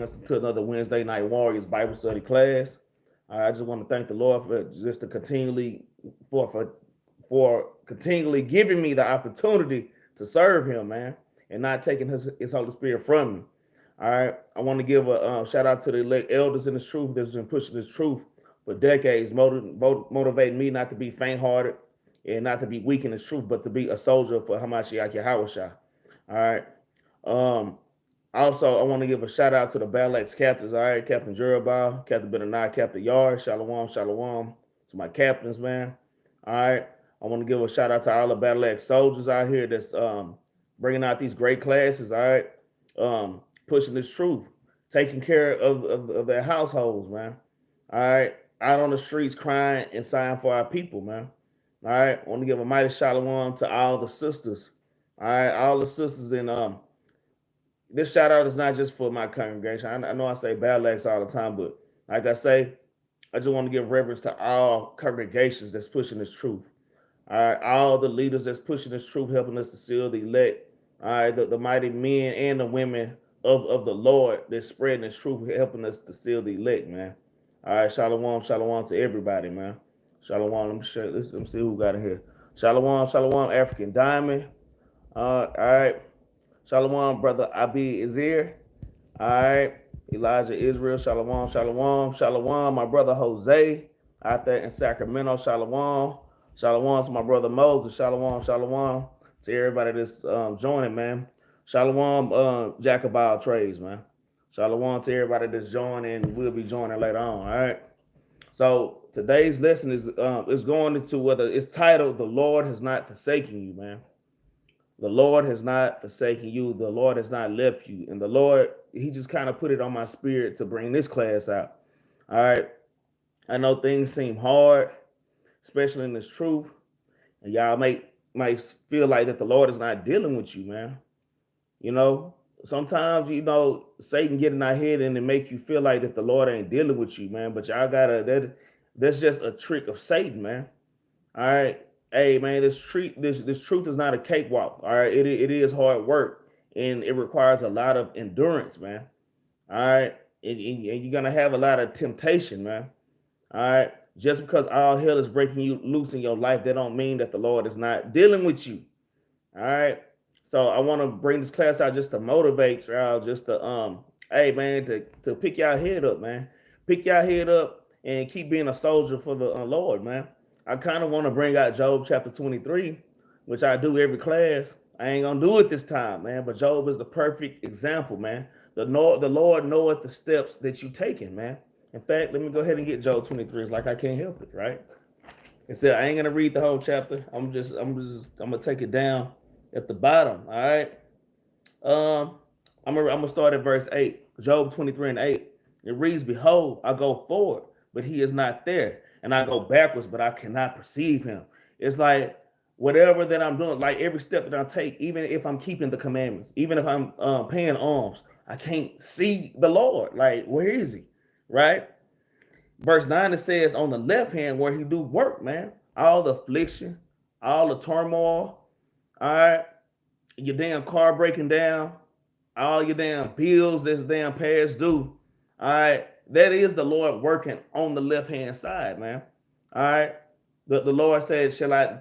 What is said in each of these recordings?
To another Wednesday Night Warriors Bible study class. I just want to thank the Lord for just to continually for continually giving me the opportunity to serve Him, man, and not taking His Holy Spirit from me. All right, I want to give a shout out to the elect elders in this truth that's been pushing this truth for decades, motivating me not to be faint-hearted and not to be weak in this truth, but to be a soldier for Hamashiach Yahawashah. All right. Um, Also, I want to give a shout out to the Battle Axe captains. All right, Captain Jerubbaal, Captain Benaniyah, Captain Yard, Shalom, Shalom to my captains, man. All right, I want to give a shout out to all the Battle Axe soldiers out here that's bringing out these great classes. All right, pushing this truth, taking care of their households, man. All right, out on the streets crying and sighing for our people, man. All right, I want to give a mighty shalom to all the sisters. All right, all the sisters in this shout out is not just for my congregation. I know I say Battle Axe all the time, but like I say, I just want to give reverence to all congregations that's pushing this truth. All right, all the leaders that's pushing this truth, helping us to seal the elect. All right, the mighty men and the women of the Lord that's spreading this truth, helping us to seal the elect, man. All right, shalom, shalom to everybody, man. Shalom. Let me share this. Let me see who got in here. Shalom, shalom, African Diamond. All right. Shalom, brother Abi Izir. All right. Elijah Israel. Shalom, shalom, shalom. My brother Jose out there in Sacramento. Shalom. Shalom to my brother Moses. Shalom, shalom to everybody that's joining, man. Shalom, Jack of all trades, man. Shalom to everybody that's joining and will be joining later on. All right. So today's lesson is going into whether it's titled "The Lord Has Not Forsaken You," man. The Lord has not forsaken you. The Lord has not left you. And the Lord, He just kind of put it on my spirit to bring this class out. All right. I know things seem hard, especially in this truth. And y'all might feel like that the Lord is not dealing with you, man. You know, sometimes, Satan get in our head and it make you feel like that the Lord ain't dealing with you, man. But y'all that's just a trick of Satan, man. All right. Hey man, this truth is not a cakewalk. All right. It is hard work and it requires a lot of endurance, man. All right. And you're gonna have a lot of temptation, man. All right. Just because all hell is breaking you loose in your life, that don't mean that the Lord is not dealing with you. All right. So I want to bring this class out just to motivate y'all, just to hey man, to pick y'all head up, man. Pick y'all head up and keep being a soldier for the Lord, man. I kind of want to bring out Job chapter 23, which I do every class. I ain't gonna do it this time, man. But Job is the perfect example, man. The Lord knoweth the steps that you taking, man. In fact, let me go ahead and get Job 23. It's like I can't help it, right? It said I ain't gonna read the whole chapter. I'm gonna take it down at the bottom. All right. I'm gonna start at verse 8. Job 23 and 8. It reads, "Behold, I go forward, but he is not there, and I go backwards, but I cannot perceive him." It's like whatever that I'm doing, like every step that I take, even if I'm keeping the commandments, even if I'm paying alms, I can't see the Lord. Like, where is he? Right? Verse 9, it says, on the left hand where he do work, man. All the affliction, all the turmoil, all right, your damn car breaking down, all your damn bills that's damn past due. All right. That is the Lord working on the left hand side, man. All right. The Lord said,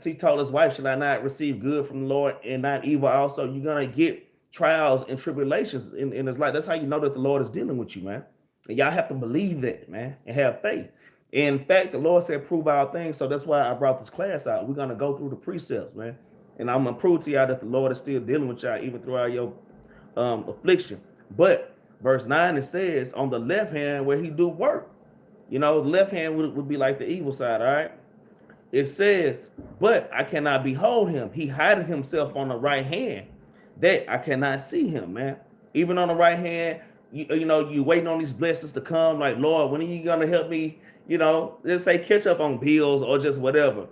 he told his wife, shall I not receive good from the Lord and not evil also? You're going to get trials and tribulations in his life. That's how you know that the Lord is dealing with you, man. And y'all have to believe that, man, and have faith. In fact, the Lord said, prove all things. So that's why I brought this class out. We're going to go through the precepts, man. And I'm going to prove to y'all that the Lord is still dealing with y'all even throughout your affliction. But verse 9, it says, on the left hand where he do work. The left hand would be like the evil side, all right? It says, but I cannot behold him. He hideth himself on the right hand, that I cannot see him, man. Even on the right hand, you waiting on these blessings to come. Like, Lord, when are you going to help me, let's say catch up on bills or just whatever.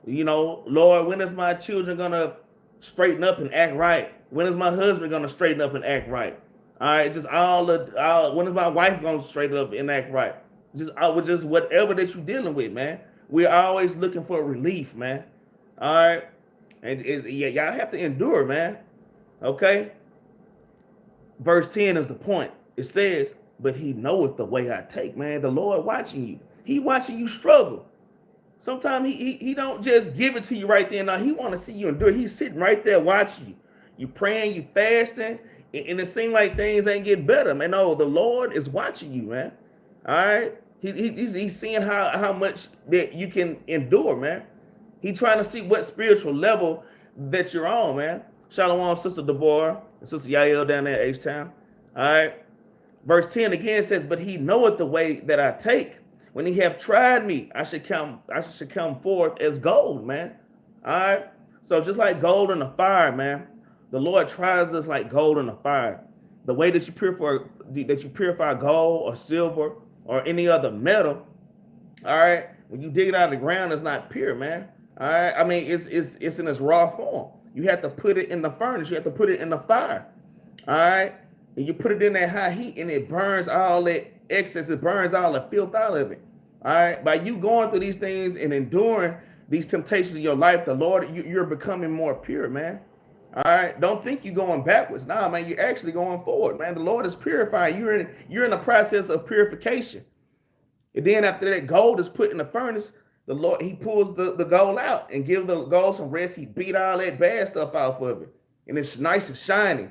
Lord, when is my children going to straighten up and act right? When is my husband going to straighten up and act right? All right, just when is my wife going to straighten up and act right? Just whatever that you're dealing with, man. We're always looking for relief, man. All right, and y'all have to endure, man. Okay. Verse 10 is the point. It says, but he knoweth the way I take, man. The Lord watching you. He watching you struggle. Sometimes he don't just give it to you right there. Now he want to see you endure. He's sitting right there watching you. You praying, you fasting, and it seems like things ain't getting better, man. No, the Lord is watching you, man. All right, he's seeing how much that you can endure, man. He's trying to see what spiritual level that you're on, man. Shalom, Sister Deborah and Sister Yael down there at H-Town. All right. Verse 10 again says, but he knoweth the way that I take. When he have tried me, I should come forth as gold, man. All right. So just like gold in the fire, man, the Lord tries us like gold in the fire. The way that you purify gold or silver or any other metal, all right, when you dig it out of the ground, it's not pure, man. All right. I mean, it's in its raw form. You have to put it in the furnace. You have to put it in the fire. All right. And you put it in that high heat and it burns all that excess. It burns all the filth out of it. All right. By you going through these things and enduring these temptations in your life, the Lord, you're becoming more pure, man. All right. Don't think you're going backwards. Nah, man, you're actually going forward, man. The Lord is purifying. You're in the process of purification. And then after that gold is put in the furnace, the Lord, he pulls the gold out and gives the gold some rest. He beat all that bad stuff off of it. And it's nice and shiny.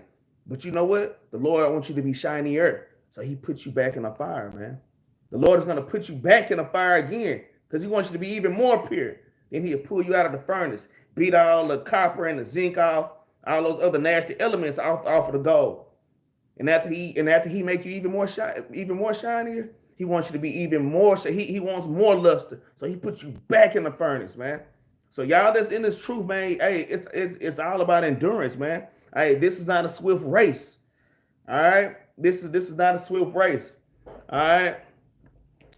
But you know what? The Lord wants you to be shinier. So he puts you back in the fire, man. The Lord is going to put you back in the fire again because he wants you to be even more pure. Then he'll pull you out of the furnace, beat all the copper and the zinc off, all those other nasty elements off of the gold. And after he make you even more shinier, he wants you to be even more. He wants more luster. So he puts you back in the furnace, man. So y'all that's in this truth, man, hey, it's all about endurance, man. Hey, this is not a swift race. All right. This is not a swift race. All right.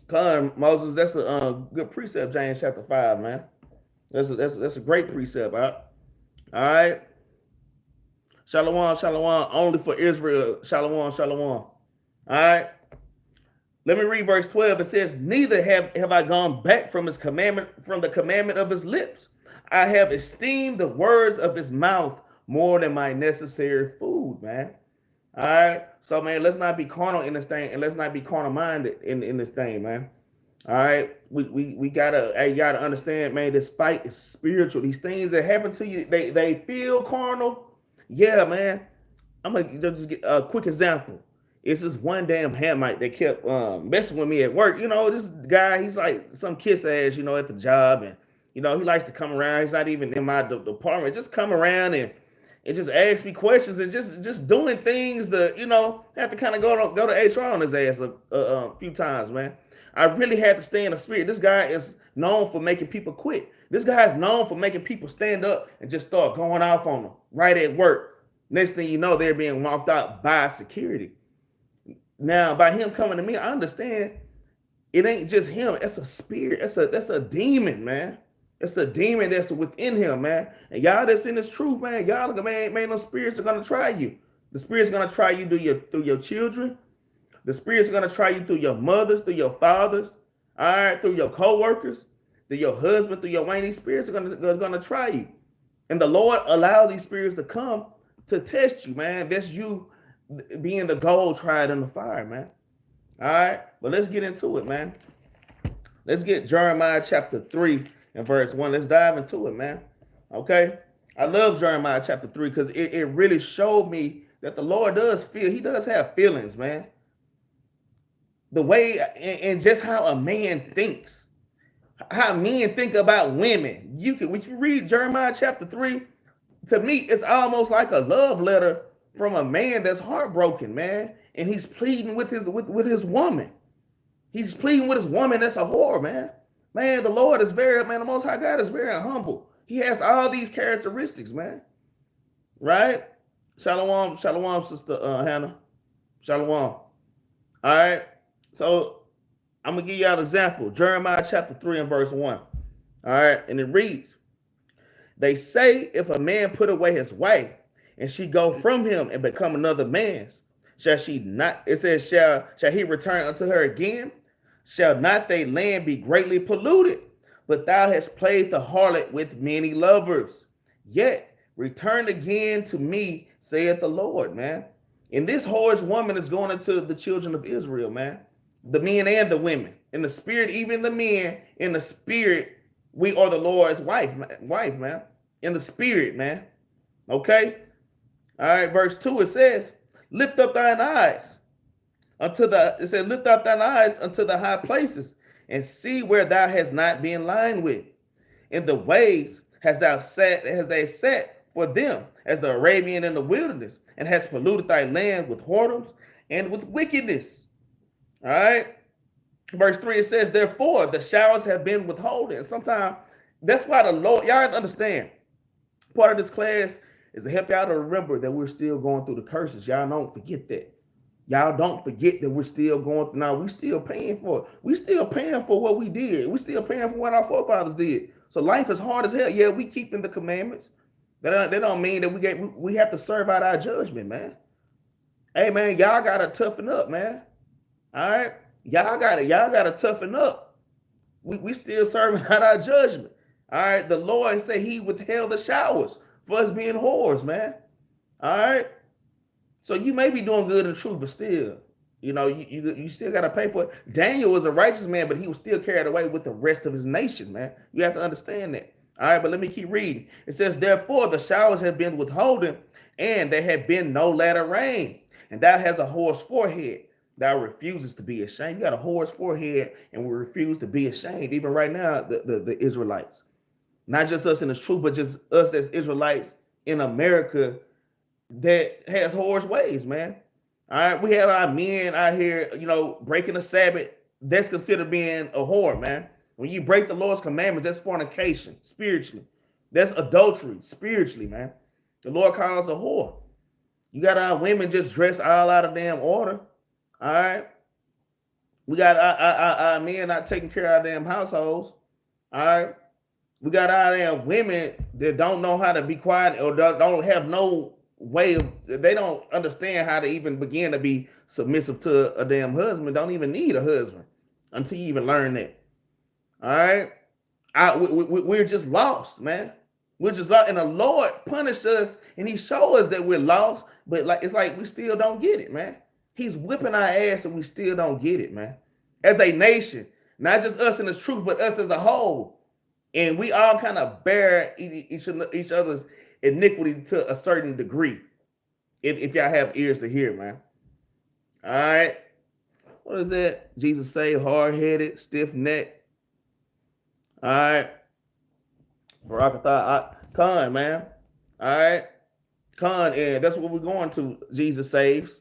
Come, Moses, that's a good precept, James chapter 5, man. That's a great precept, all right? All right. Shalom, shalom, only for Israel. Shalom, shalom. All right. Let me read verse 12. It says, neither have I gone back from his commandment, from the commandment of his lips. I have esteemed the words of his mouth more than my necessary food, man. All right. So, man, let's not be carnal in this thing, and let's not be carnal-minded in this thing, man. All right. We gotta understand, man, this fight is spiritual. These things that happen to you, they feel carnal. Yeah, man. I'm gonna just get a quick example. It's this one damn Hamite that kept messing with me at work. You know, this guy, he's like some kiss ass, you know, at the job, and you know, he likes to come around. He's not even in my department. Just come around and just ask me questions and just doing things that, you know, have to kind of go to HR on his ass a few times, man. I really had to stay in the spirit. This guy is known for making people quit. This guy is known for making people stand up and just start going off on them right at work. Next thing you know, they're being walked out by security. Now, by him coming to me, I understand it ain't just him. It's a spirit. That's a demon, man. It's a demon that's within him, man. And y'all that's in this truth, man, y'all, man, those spirits are gonna try you. The spirit's gonna try you through your children. The spirit's gonna try you through your mothers, through your fathers, all right, through your co-workers, through your husband, through your wife. These spirits are gonna try you. And the Lord allows these spirits to come to test you, man. That's you being the gold tried in the fire, man. All right, but let's get into it, man. Let's get Jeremiah chapter 3 and verse 1. Let's dive into it, man. Okay. I love Jeremiah chapter 3 because it really showed me that the Lord does feel, he does have feelings, man. The way and just how a man thinks, how men think about women. When you read Jeremiah chapter 3, to me, it's almost like a love letter from a man that's heartbroken, man. And he's pleading with his woman. He's pleading with his woman that's a whore, man. Man, the Lord is the Most High God is very humble. He has all these characteristics, man. Right? Shalom, shalom, Sister Hannah. Shalom. All right. So I'm going to give you an example. Jeremiah chapter 3 and verse 1. All right. And it reads, they say if a man put away his wife and she go from him and become another man's, shall she not, it says, shall he return unto her again? Shall not thy land be greatly polluted? But thou hast played the harlot with many lovers. Yet return again to me, saith the Lord, man. And this whorish woman is going into the children of Israel, man. The men and the women. In the spirit, even the men, in the spirit, we are the Lord's wife, man. In the spirit, man. Okay? All right, verse 2, it says, lift up thine eyes lift up thine eyes unto the high places, and see where thou hast not been lined with. In the ways has they sat for them, as the Arabian in the wilderness, and has polluted thy land with whoredoms and with wickedness. All right. Verse 3, it says, therefore the showers have been withholding. And sometimes that's why the Lord, y'all have to understand, part of this class is to help y'all to remember that we're still going through the curses. Y'all don't forget that. Y'all don't forget that we're still going through. Now, we still paying for it. We still paying for what we did. We still paying for what our forefathers did. So life is hard as hell. Yeah, we keeping the commandments. That don't mean that we have to serve out our judgment, man. Hey, man, y'all got to toughen up, man. All right? Y'all gotta toughen up. We still serving out our judgment. All right. The Lord said he withheld the showers for us being whores, man. All right. So you may be doing good in truth, but still, you still gotta pay for it. Daniel was a righteous man, but he was still carried away with the rest of his nation, man. You have to understand that. All right, but let me keep reading. It says, therefore the showers have been withholding, and there had been no latter rain, and thou hast a whore's forehead. Thou refuses to be ashamed. You got a whore's forehead, and we refuse to be ashamed. Even right now, the Israelites, not just us in the truth, but just us as Israelites in America that has whore's ways, man. All right, we have our men out here, breaking the Sabbath. That's considered being a whore, man. When you break the Lord's commandments, that's fornication spiritually. That's adultery spiritually, man. The Lord calls us a whore. You got our women just dressed all out of damn order. All right. We got our men not taking care of our damn households. All right. We got our damn women that don't know how to be quiet or don't have no way of, they don't understand how to even begin to be submissive to a damn husband. Don't even need a husband until you even learn that. All right. We're just lost, man. We're just lost. And the Lord punished us and he showed us that we're lost, but it's like we still don't get it, man. He's whipping our ass and we still don't get it, man. As a nation, not just us in the truth, but us as a whole. And we all kind of bear each other's iniquity to a certain degree. If y'all have ears to hear, man. All right. What is that? Jesus say hard-headed, stiff-necked. All right. Barakatah Khan, man. All right. Khan, and that's what we're going to. Jesus saves.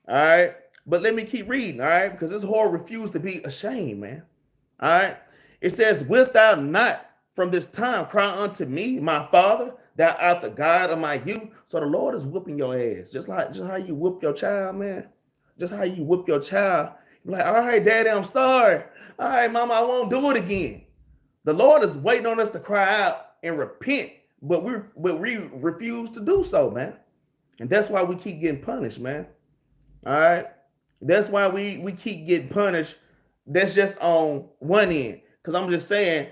All right. But let me keep reading, all right? Because this whore refused to be ashamed, man. All right. It says, wilt thou not from this time cry unto me, my father, thou art the God of my youth? So the Lord is whooping your ass. Just how you whoop your child, man. Just how you whoop your child. You're like, all right, daddy, I'm sorry. All right, mama, I won't do it again. The Lord is waiting on us to cry out and repent, but we refuse to do so, man. And that's why we keep getting punished, man. All right. That's why we keep getting punished. That's just on one end. Because I'm just saying,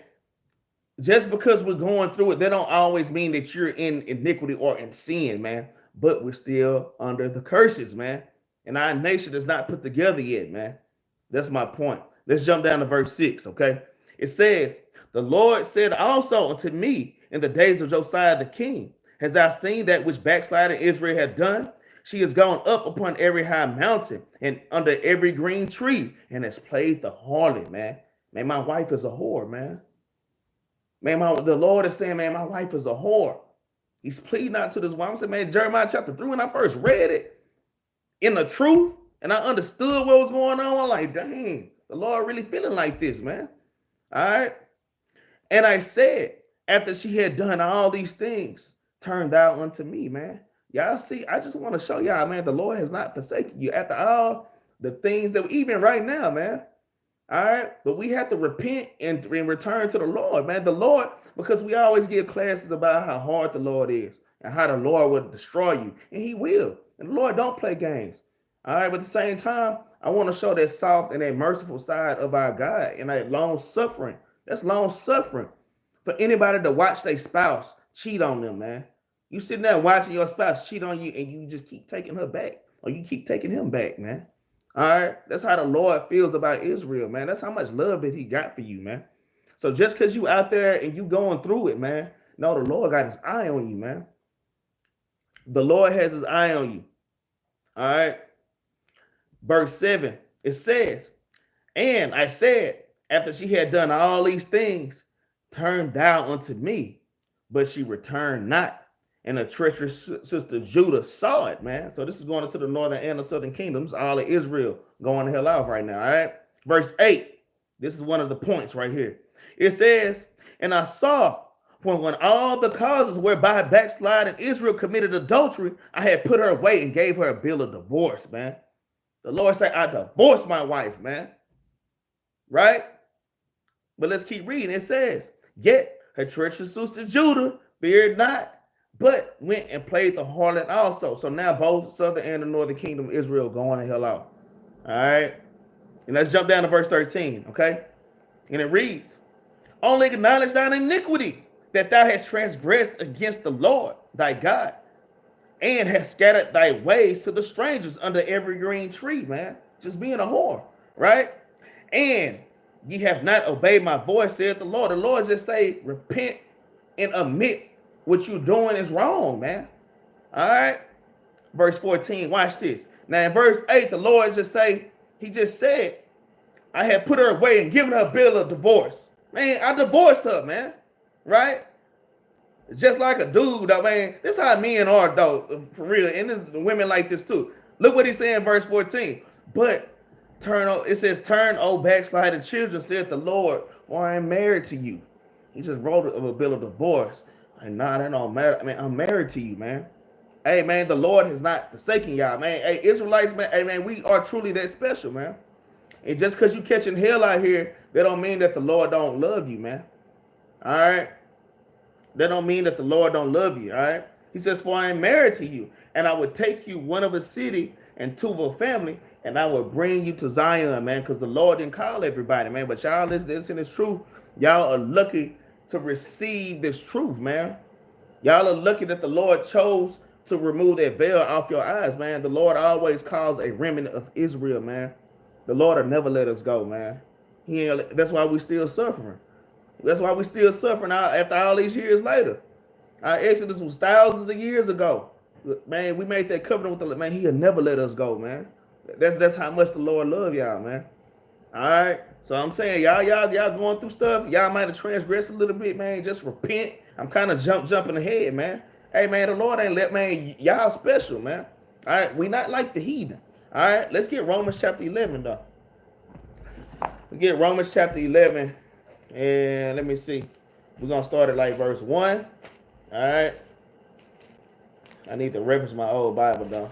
just because we're going through it, that don't always mean that you're in iniquity or in sin, man. But we're still under the curses, man. And our nation is not put together yet, man. That's my point. Let's jump down to verse 6, okay? It says, the Lord said also unto me in the days of Josiah the king, hast thou seen that which backsliding Israel had done? She has gone up upon every high mountain and under every green tree and has played the harlot, man. Man, my wife is a whore, man. Man, the Lord is saying, man, my wife is a whore. He's pleading out to this woman. I said, man, Jeremiah chapter 3, when I first read it in the truth and I understood what was going on, I'm like, dang, the Lord really feeling like this, man. All right. And I said, after she had done all these things, turn thou unto me, man. Y'all see, I just want to show y'all, man, the Lord has not forsaken you after all the things that even right now, man. All right. But we have to repent and return to the Lord, man. The Lord, because we always give classes about how hard the Lord is and how the Lord will destroy you. And he will. And the Lord don't play games. All right. But at the same time, I want to show that soft and that merciful side of our God and that long suffering. That's long suffering for anybody to watch their spouse cheat on them, man. You sitting there watching your spouse cheat on you and you just keep taking her back. or you keep taking him back, man. All right, that's how the Lord feels about Israel, man. That's how much love that he got for you, man. So just because you out there and you going through it, man, no, the Lord got his eye on you, man. The Lord has his eye on you. All right. Verse 7, it says, and I said, after she had done all these things, turn thou unto me, but she returned not. And the treacherous sister Judah saw it, man. So this is going into the northern and the southern kingdoms, all of Israel going the hell off right now, all right? Verse 8, this is one of the points right here. It says, and I saw, for when all the causes whereby backsliding Israel committed adultery, I had put her away and gave her a bill of divorce, man. The Lord said, I divorced my wife, man. Right? But let's keep reading. It says, yet her treacherous sister Judah feared not, but went and played the harlot also. So now both southern and the northern kingdom of Israel going the hell out. All right. And let's jump down to verse 13. Okay. And it reads, only acknowledge thine iniquity, that thou hast transgressed against the Lord thy God, and hast scattered thy ways to the strangers under every green tree, man. Just being a whore, right? And ye have not obeyed my voice, said the Lord. The Lord just say, repent and admit what you're doing is wrong, man. All right. Verse 14, watch this. Now in verse 8, the Lord just say, he just said, I had put her away and given her a bill of divorce. Man, I divorced her, man. Right? Just like a dude, though, man. This is how men are, though, for real. And this, women like this too. Look what he's saying in verse 14. But it says, turn, O backsliding children, said the Lord, for I am married to you. He just wrote a bill of divorce. And nah, that don't matter. I mean, I'm married to you, man. Hey, man, the Lord has not forsaken y'all, man. Hey, Israelites, man, hey, man, we are truly that special, man. And just because you catching hell out here, that don't mean that the Lord don't love you, man. All right? That don't mean that the Lord don't love you, all right? He says, for I am married to you, and I would take you one of a city and two of a family, and I will bring you to Zion, man, because the Lord didn't call everybody, man. But y'all, listen, it's truth. Y'all are lucky to receive this truth, man. Y'all are lucky that the Lord chose to remove that veil off your eyes, man. The Lord always calls a remnant of Israel, man. The Lord will never let us go, man. That's why we still suffering. That's why we still suffering after all these years later. Our Exodus was thousands of years ago. Man, we made that covenant with the man. He'll never let us go, man. That's how much the Lord love y'all, man. All right. So I'm saying y'all going through stuff. Y'all might have transgressed a little bit, man. Just repent. I'm kind of jumping ahead, man. Hey, man, the Lord ain't let, man. Y'all special, man. All right. We not like the heathen. All right. Let's get Romans chapter 11, though. Let's get Romans chapter 11. And let me see. We're going to start at like verse 1. All right. I need to reference my old Bible, though.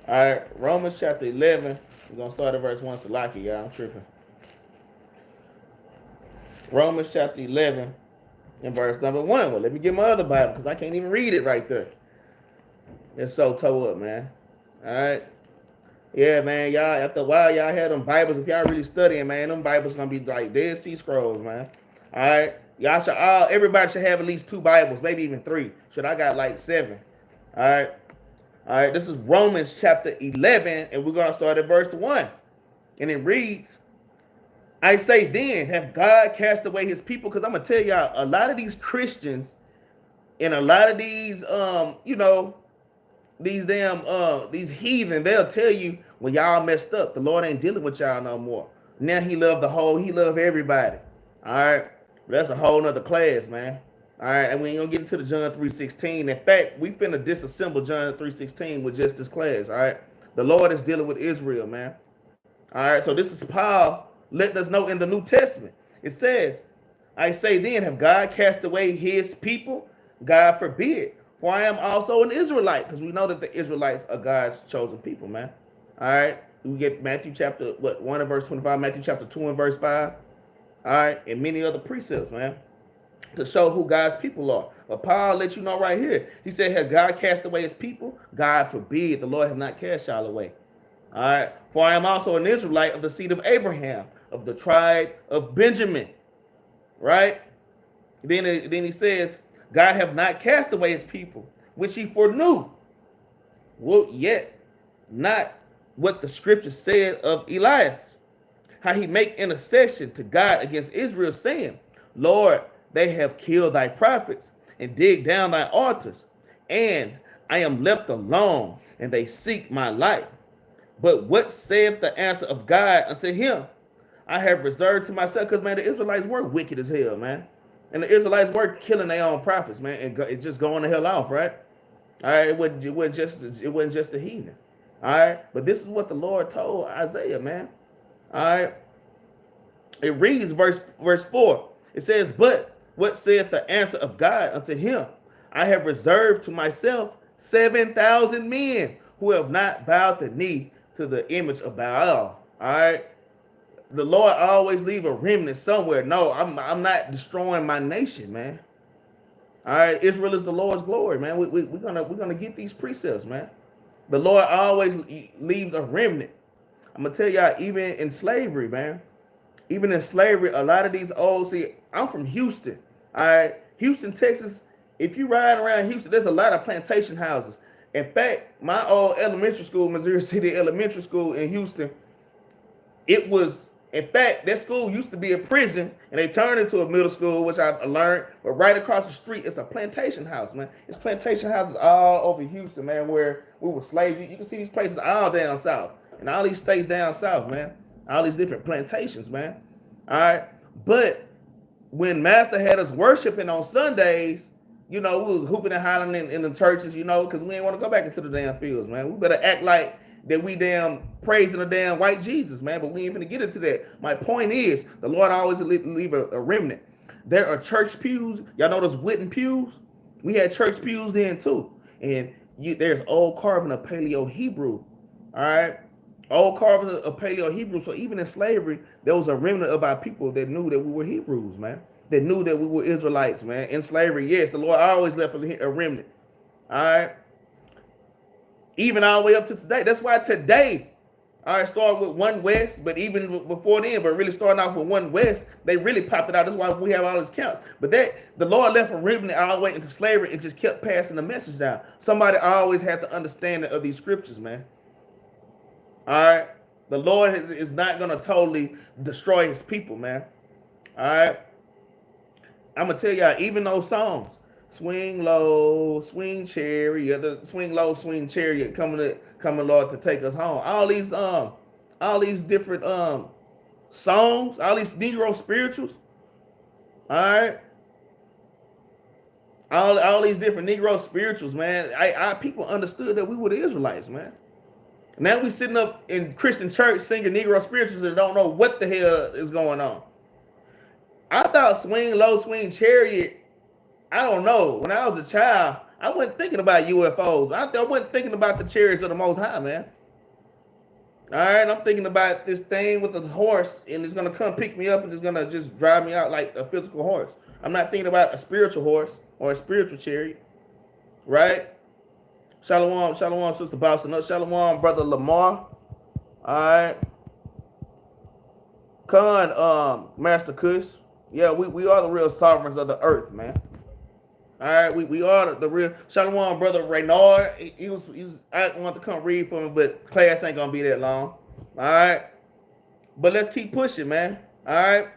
All right. Romans chapter 11. We're going to start at verse 1. Salaki, y'all. I'm tripping. Romans chapter 11 and verse number 1. Well, let me get my other Bible because I can't even read it right there. It's so toe up, man. All right. Yeah, man. Y'all, after a while, y'all had them Bibles. If y'all really studying, man, them Bibles going to be like Dead Sea Scrolls, man. All right. Y'all should everybody should have at least 2 Bibles, maybe even 3. Should I got like 7. All right. All right, this is Romans chapter 11, and we're going to start at verse 1. And it reads, I say then, have God cast away his people? Because I'm going to tell y'all, a lot of these Christians and a lot of these, these heathen, they'll tell you, well, y'all messed up. The Lord ain't dealing with y'all no more. Now he loved everybody. All right, but that's a whole nother class, man. All right, and we ain't gonna get into the John 3:16. In fact, we finna disassemble John 3:16 with just this class. All right, the Lord is dealing with Israel, man. All right, so this is Paul letting us know in the New Testament. It says, I say then, have God cast away his people? God forbid. For I am also an Israelite, because we know that the Israelites are God's chosen people, man. All right, we get Matthew chapter 1 and verse 25, Matthew chapter 2 and verse 5. All right, and many other precepts, man, to show who God's people are. But Paul let you know right here. He said, has God cast away his people? God forbid. The Lord has not cast y'all away. All right. For I am also an Israelite of the seed of Abraham, of the tribe of Benjamin. Right? Then he says, God have not cast away his people, which he foreknew. Well, yet not what the scripture said of Elias, how he make intercession to God against Israel, saying, Lord, they have killed thy prophets and dig down thy altars, and I am left alone, and they seek my life. But what saith the answer of God unto him? I have reserved to myself, because man, the Israelites were wicked as hell, man. And the Israelites were killing their own prophets, man, and it just going the hell off, right? All right, it wasn't just the heathen. All right, but this is what the Lord told Isaiah, man. All right, it reads verse 4. It says, but what saith the answer of God unto him? I have reserved to myself 7,000 men who have not bowed the knee to the image of Baal. All right, the Lord always leave a remnant somewhere. No, I'm not destroying my nation, man. All right, Israel is the Lord's glory, man. We're gonna get these precepts, man. The Lord always leaves a remnant. I'm gonna tell y'all, even in slavery, man. Even in slavery, a lot of these I'm from Houston. All right, Houston, Texas. If you ride around Houston, there's a lot of plantation houses. In fact, my old elementary school, Missouri City Elementary School in Houston, it was. In fact, that school used to be a prison, and they turned it into a middle school, which I learned. But right across the street, it's a plantation house, man. It's plantation houses all over Houston, man, where we were slaves. You can see these places all down south, and all these states down south, man. All these different plantations, man. All right. But when Master had us worshiping on Sundays, we was hooping and hollering in the churches, because we didn't want to go back into the damn fields, man. We better act like that we damn praising a damn white Jesus, man, but we ain't gonna get into that. My point is, the Lord always leave a remnant. There are church pews. Y'all know those wooden pews? We had church pews then too. And there's old carving of Paleo Hebrew. All right? Old carving of Paleo Hebrew. So even in slavery, there was a remnant of our people that knew that we were Hebrews, man. That knew that we were Israelites, man. In slavery, yes, the Lord always left a remnant. All right? Even all the way up to today. That's why today, starting with One West, but even before then, but really starting off with One West, they really popped it out. That's why we have all these counts. But the Lord left a remnant all the way into slavery and just kept passing the message down. Somebody always had the understanding of these scriptures, man. All right? The Lord is not going to totally destroy his people, man. All right? I'm going to tell y'all, even those songs, swing low, swing chariot, swing low, swing chariot, coming Lord to take us home. All these different songs, all these Negro spirituals. All right. All these different Negro spirituals, man. Our people understood that we were the Israelites, man. Now we sitting up in Christian church singing Negro spirituals and don't know what the hell is going on. I thought swing low, swing chariot. I don't know. When I was a child, I wasn't thinking about UFOs. I wasn't thinking about the chariots of the Most High, man. All right, I'm thinking about this thing with a horse, and it's gonna come pick me up, and it's gonna just drive me out like a physical horse. I'm not thinking about a spiritual horse or a spiritual chariot, right? Shalom, shalom, Sister Boston. Shalom, Brother Lamar. All right. Khan, Master Kush. Yeah, we are the real sovereigns of the earth, man. All right, we are the real. Shalom, Brother Reynard. He was. I want to come read for me, but class ain't gonna be that long. All right, but let's keep pushing, man. All right.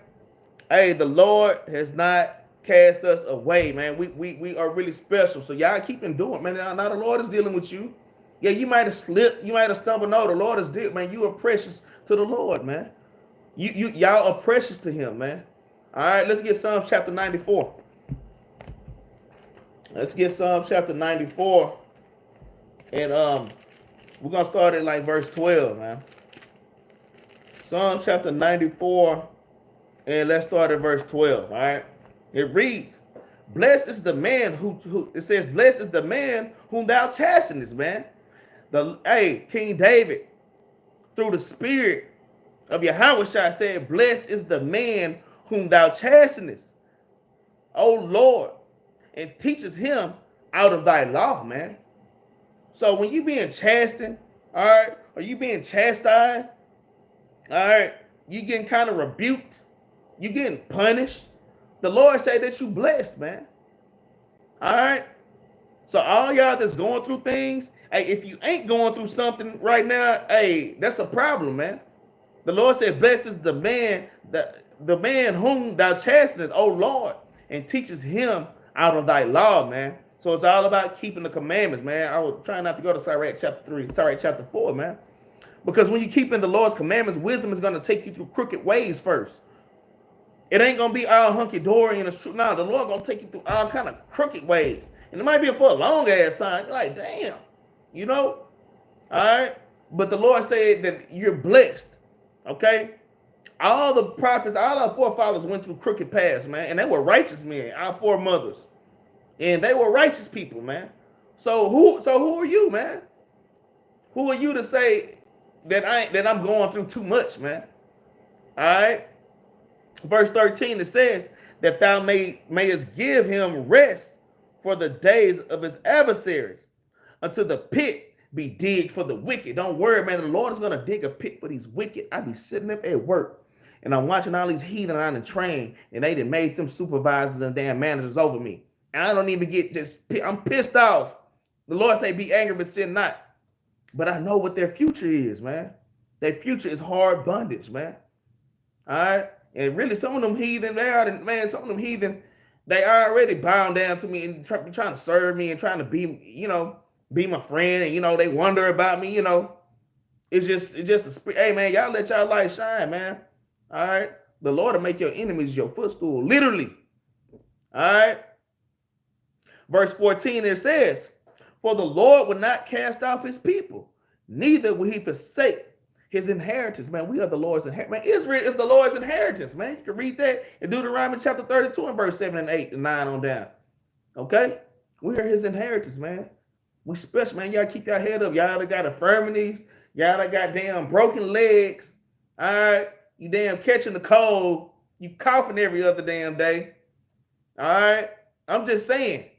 Hey, the Lord has not cast us away, man. We are really special. So y'all keep enduring, man. Now the Lord is dealing with you. Yeah, you might have slipped, you might have stumbled. No, the Lord is dead, man. You are precious to the Lord, man. Y'all are precious to Him, man. All right, let's get Psalms chapter 94. Let's get Psalms chapter 94. And we're gonna start at like verse 12, man. Psalms chapter 94, and let's start at verse 12. All right. It reads, blessed is the man who it says, blessed is the man whom thou chastenest, man. King David, through the spirit of Yahweh said, blessed is the man whom thou chastenest, O Lord, and teaches him out of thy law, man. So when you being chastened, all right, or you being chastised, all right, you getting kind of rebuked, you getting punished, the Lord say that you blessed, man. All right. So all y'all that's going through things, Hey, if you ain't going through something right now, hey, that's a problem, man. The Lord said, blessed is the man whom thou chastenest, O Lord, and teaches him out of thy law, man. So it's all about keeping the commandments, man. I was trying not to go to Sirach chapter 4, man. Because when you keep in the Lord's commandments, wisdom is going to take you through crooked ways first. It ain't going to be all hunky-dory and it's true. No, the Lord going to take you through all kind of crooked ways. And it might be for a long ass time. You're like, damn, you know? All right? But the Lord said that you're blessed, okay? All the prophets, all our forefathers went through crooked paths, man. And they were righteous men, our foremothers. And they were righteous people, man. So who are you, man? Who are you to say that I'm going through too much, man? All right. Verse 13, it says that thou mayest give him rest for the days of his adversaries, until the pit be digged for the wicked. Don't worry, man. The Lord is going to dig a pit for these wicked. I be sitting up at work and I'm watching all these heathen on the train, and they done made them supervisors and damn managers over me. And I don't even I'm pissed off. The Lord say, be angry, but sin not. But I know what their future is, man. Their future is hard bondage, man. All right. And really, some of them heathen, some of them heathen, they are already bound down to me and trying to serve me and trying to be my friend. And, they wonder about me, It's just a spirit. Hey, man, y'all let y'all light shine, man. All right. The Lord will make your enemies your footstool, literally. All right. Verse 14, it says, for the Lord will not cast off his people, neither will he forsake his inheritance. Man, we are the Lord's inheritance. Man, Israel is the Lord's inheritance, man. You can read that in Deuteronomy chapter 32 and verse 7 and 8 and 9 on down. Okay? We are his inheritance, man. We special, man. Y'all keep your head up. Y'all that got infirmities. Y'all that got damn broken legs. All right? You damn catching the cold. You coughing every other damn day. All right? I'm just saying.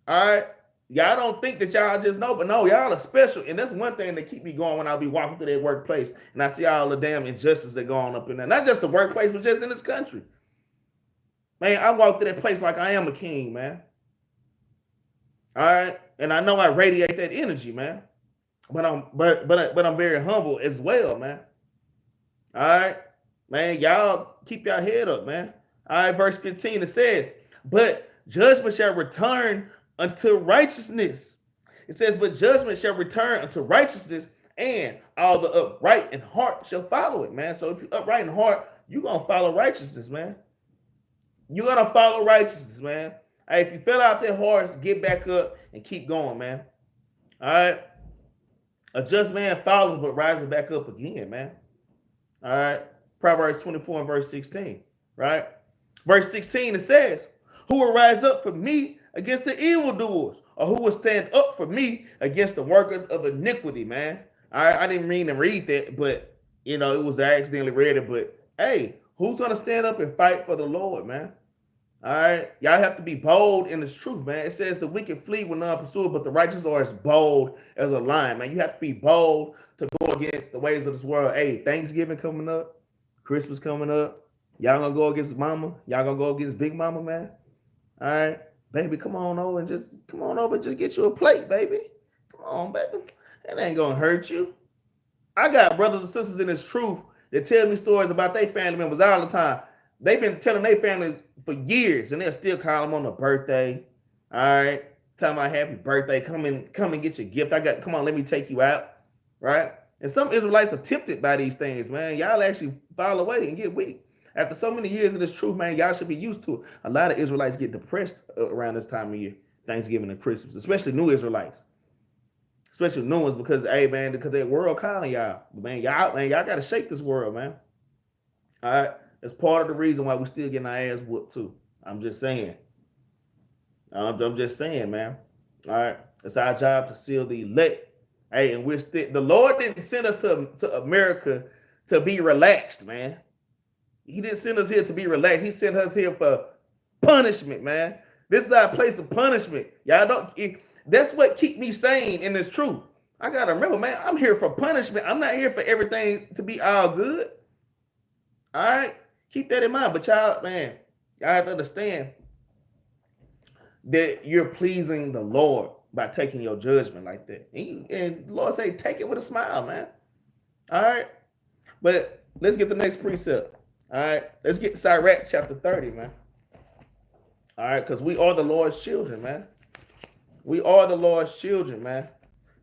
All right? Y'all don't think that y'all just know, but no, y'all are special. And that's one thing that keep me going when I'll be walking through that workplace and I see all the damn injustice that going up in there. Not just the workplace, but just in this country. Man, I walk through that place like I am a king, man. All right? And I know I radiate that energy, man. But I'm very humble as well, man. All right? Man, y'all keep your head up, man. All right, verse 15, it says, but judgment shall return unto righteousness. It says, but judgment shall return unto righteousness, and all the upright in heart shall follow it, man. So if you're upright in heart, you're going to follow righteousness, man. You're going to follow righteousness, man. Hey, if you fell off that horse, get back up and keep going, man. All right? A just man follows but rises back up again, man. All right? Proverbs 24 and verse 16, right? Verse 16, it says, who will rise up for me against the evildoers, or who will stand up for me against the workers of iniquity, man? I didn't mean to read that, but, it was I accidentally read it. But, hey, who's going to stand up and fight for the Lord, man? All right? Y'all have to be bold in this truth, man. It says the wicked flee when none pursue, but the righteous are as bold as a lion, man. You have to be bold to go against the ways of this world. Hey, Thanksgiving coming up, Christmas coming up. Y'all going to go against mama? Y'all going to go against big mama, man? All right? Baby, come on over and just get you a plate, baby. Come on, baby. That ain't going to hurt you. I got brothers and sisters in this truth that tell me stories about their family members all the time. They've been telling their families for years, and they'll still call them on a birthday. All right? Tell them a happy birthday. Come and get your gift. Come on, let me take you out. Right? And some Israelites are tempted by these things, man. Y'all actually fall away and get weak. After so many years of this truth, man, y'all should be used to it. A lot of Israelites get depressed around this time of year, Thanksgiving and Christmas, especially new Israelites, especially new ones, because, hey, man, because that world calling y'all. Man, y'all got to shake this world, man. All right? That's part of the reason why we're still getting our ass whooped, too. I'm just saying. I'm just saying, man. All right? It's our job to seal the elect. Hey, and the Lord didn't send us to America to be relaxed, man. He didn't send us here to be relaxed. He sent us here for punishment, man. This is our place of punishment. That's what keep me sane in this truth. I got to remember, man, I'm here for punishment. I'm not here for everything to be all good. All right? Keep that in mind. But y'all, man, y'all have to understand that you're pleasing the Lord. by taking your judgment like that. And the Lord say, take it with a smile, man. All right. But let's get the next precept. All right. Let's get Sirach chapter 30, man. All right. Because we are the Lord's children, man. We are the Lord's children, man.